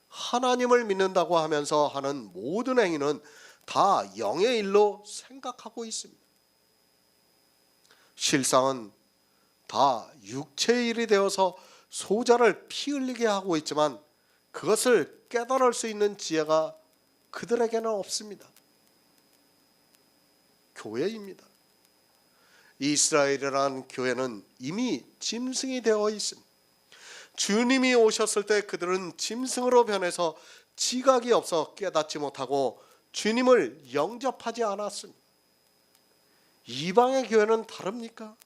하나님을 믿는다고 하면서 하는 모든 행위는 다 영의 일로 생각하고 있습니다. 실상은 다 육체의 일이 되어서 소자를 피 흘리게 하고 있지만 그것을 깨달을 수 있는 지혜가 그들에게는 없습니다. 교회입니다. 이스라엘이라는 교회는 이미 짐승이 되어 있습니다. 주님이 오셨을 때 그들은 짐승으로 변해서 지각이 없어 깨닫지 못하고 주님을 영접하지 않았습니다. 이방의 교회는 다릅니까?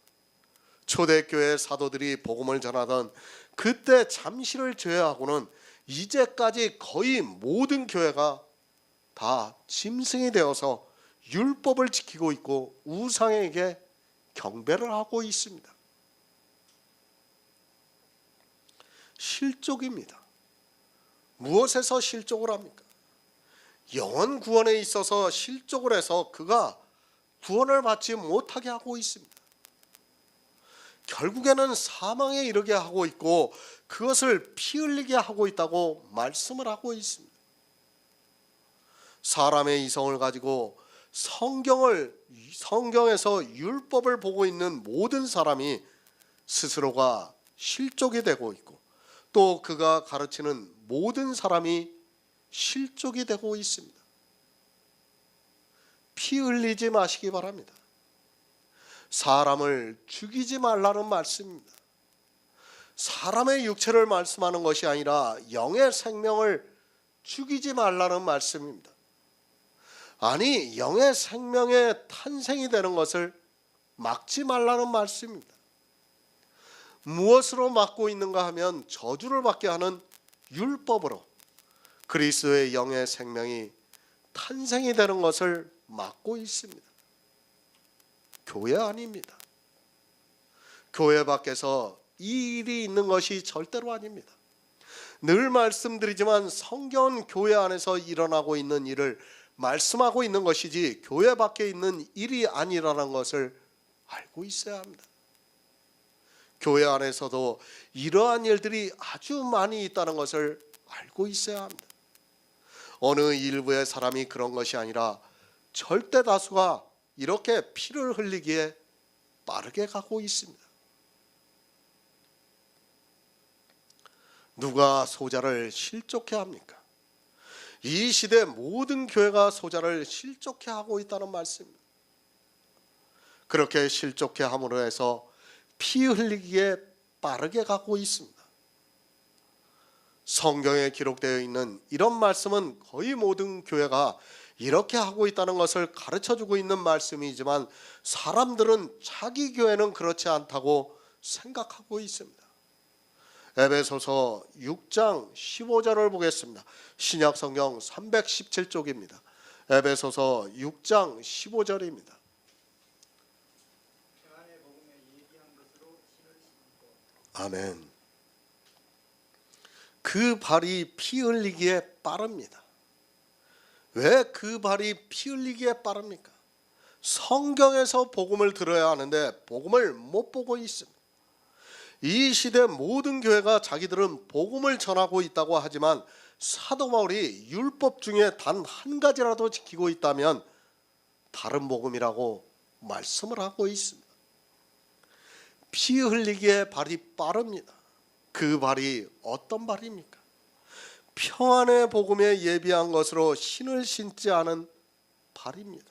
초대교회 사도들이 복음을 전하던 그때 잠시를 제외하고는 이제까지 거의 모든 교회가 다 짐승이 되어서 율법을 지키고 있고 우상에게 경배를 하고 있습니다. 실족입니다. 무엇에서 실족을 합니까? 영원 구원에 있어서 실족을 해서 그가 구원을 받지 못하게 하고 있습니다. 결국에는 사망에 이르게 하고 있고 그것을 피 흘리게 하고 있다고 말씀을 하고 있습니다. 사람의 이성을 가지고 성경에서 율법을 보고 있는 모든 사람이 스스로가 실족이 되고 있고 또 그가 가르치는 모든 사람이 실족이 되고 있습니다. 피 흘리지 마시기 바랍니다. 사람을 죽이지 말라는 말씀입니다. 사람의 육체를 말씀하는 것이 아니라 영의 생명을 죽이지 말라는 말씀입니다. 아니, 영의 생명의 탄생이 되는 것을 막지 말라는 말씀입니다. 무엇으로 막고 있는가 하면 저주를 받게 하는 율법으로 그리스도의 영의 생명이 탄생이 되는 것을 막고 있습니다. 교회 아닙니다. 교회 밖에서 이 일이 있는 것이 절대로 아닙니다. 늘 말씀드리지만 성경은 교회 안에서 일어나고 있는 일을 말씀하고 있는 것이지 교회 밖에 있는 일이 아니라는 것을 알고 있어야 합니다. 교회 안에서도 이러한 일들이 아주 많이 있다는 것을 알고 있어야 합니다. 어느 일부의 사람이 그런 것이 아니라 절대 다수가 이렇게 피를 흘리기에 빠르게 가고 있습니다. 누가 소자를 실족해 합니까? 이 시대 모든 교회가 소자를 실족해 하고 있다는 말씀입니다. 그렇게 실족해 함으로 해서 피 흘리기에 빠르게 가고 있습니다. 성경에 기록되어 있는 이런 말씀은 거의 모든 교회가 이렇게 하고 있다는 것을 가르쳐주고 있는 말씀이지만 사람들은 자기 교회는 그렇지 않다고 생각하고 있습니다. 에베소서 6장 15절을 보겠습니다. 신약성경 317쪽입니다. 에베소서 6장 15절입니다. 아멘. 그 발이 피 흘리기에 빠릅니다. 왜 그 발이 피 흘리기에 빠릅니까? 성경에서 복음을 들어야 하는데 복음을 못 보고 있습니다. 이 시대 모든 교회가 자기들은 복음을 전하고 있다고 하지만 사도 바울이 율법 중에 단 한 가지라도 지키고 있다면 다른 복음이라고 말씀을 하고 있습니다. 피 흘리기에 발이 빠릅니다. 그 발이 어떤 발입니까? 평안의 복음에 예비한 것으로 신을 신지 않은 발입니다.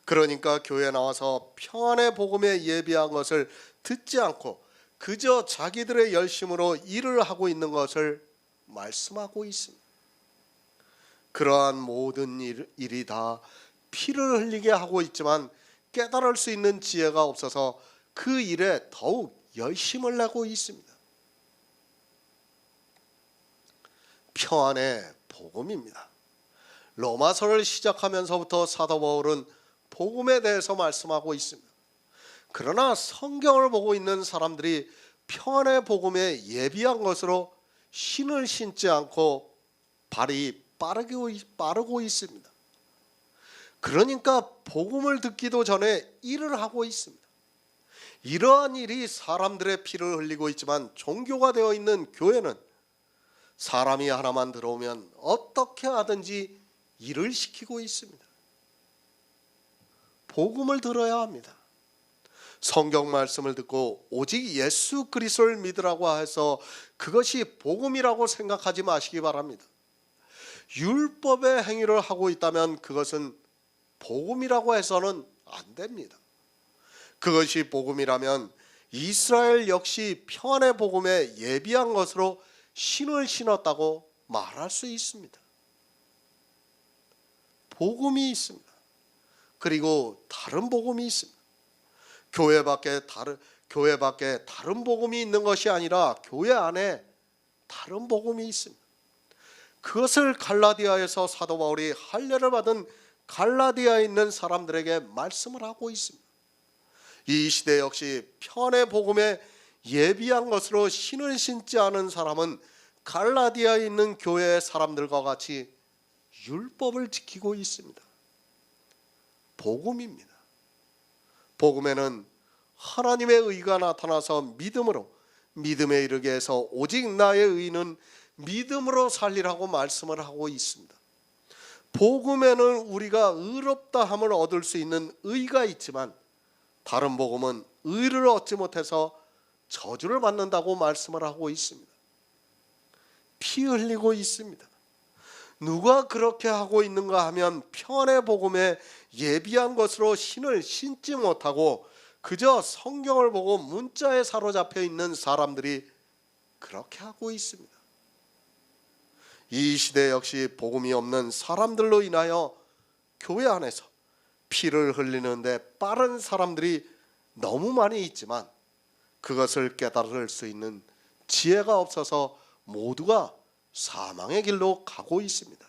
그러니까 교회에 나와서 평안의 복음에 예비한 것을 듣지 않고 그저 자기들의 열심으로 일을 하고 있는 것을 말씀하고 있습니다. 그러한 모든 일이 다 피를 흘리게 하고 있지만 깨달을 수 있는 지혜가 없어서 그 일에 더욱 열심을 내고 있습니다. 평안의 복음입니다. 로마서를 시작하면서부터 사도 바울은 복음에 대해서 말씀하고 있습니다. 그러나 성경을 보고 있는 사람들이 평안의 복음에 예비한 것으로 신을 신지 않고 발이 빠르고 있습니다. 그러니까 복음을 듣기도 전에 일을 하고 있습니다. 이러한 일이 사람들의 피를 흘리고 있지만 종교가 되어 있는 교회는 사람이 하나만 들어오면 어떻게 하든지 일을 시키고 있습니다. 복음을 들어야 합니다. 성경 말씀을 듣고 오직 예수 그리스도를 믿으라고 해서 그것이 복음이라고 생각하지 마시기 바랍니다. 율법의 행위를 하고 있다면 그것은 복음이라고 해서는 안 됩니다. 그것이 복음이라면 이스라엘 역시 평안의 복음에 예비한 것으로 신을 신었다고 말할 수 있습니다. 복음이 있습니다. 그리고 다른 복음이 있습니다. 교회 밖에 다른 복음이 있는 것이 아니라 교회 안에 다른 복음이 있습니다. 그것을 갈라디아에서 사도 바울이 할례를 받은 갈라디아에 있는 사람들에게 말씀을 하고 있습니다. 이 시대 역시 평안의 복음에 예비한 것으로 신을 신지 않은 사람은 갈라디아에 있는 교회의 사람들과 같이 율법을 지키고 있습니다. 복음입니다. 복음에는 하나님의 의가 나타나서 믿음에 이르게 해서 오직 나의 의는 믿음으로 살리라고 말씀을 하고 있습니다. 복음에는 우리가 의롭다 함을 얻을 수 있는 의가 있지만 다른 복음은 의를 얻지 못해서 저주를 받는다고 말씀을 하고 있습니다. 피 흘리고 있습니다. 누가 그렇게 하고 있는가 하면 평안의 복음에 예비한 것으로 신을 신지 못하고 그저 성경을 보고 문자에 사로잡혀 있는 사람들이 그렇게 하고 있습니다. 이 시대 역시 복음이 없는 사람들로 인하여 교회 안에서 피를 흘리는데 빠른 사람들이 너무 많이 있지만 그것을 깨달을 수 있는 지혜가 없어서 모두가 사망의 길로 가고 있습니다.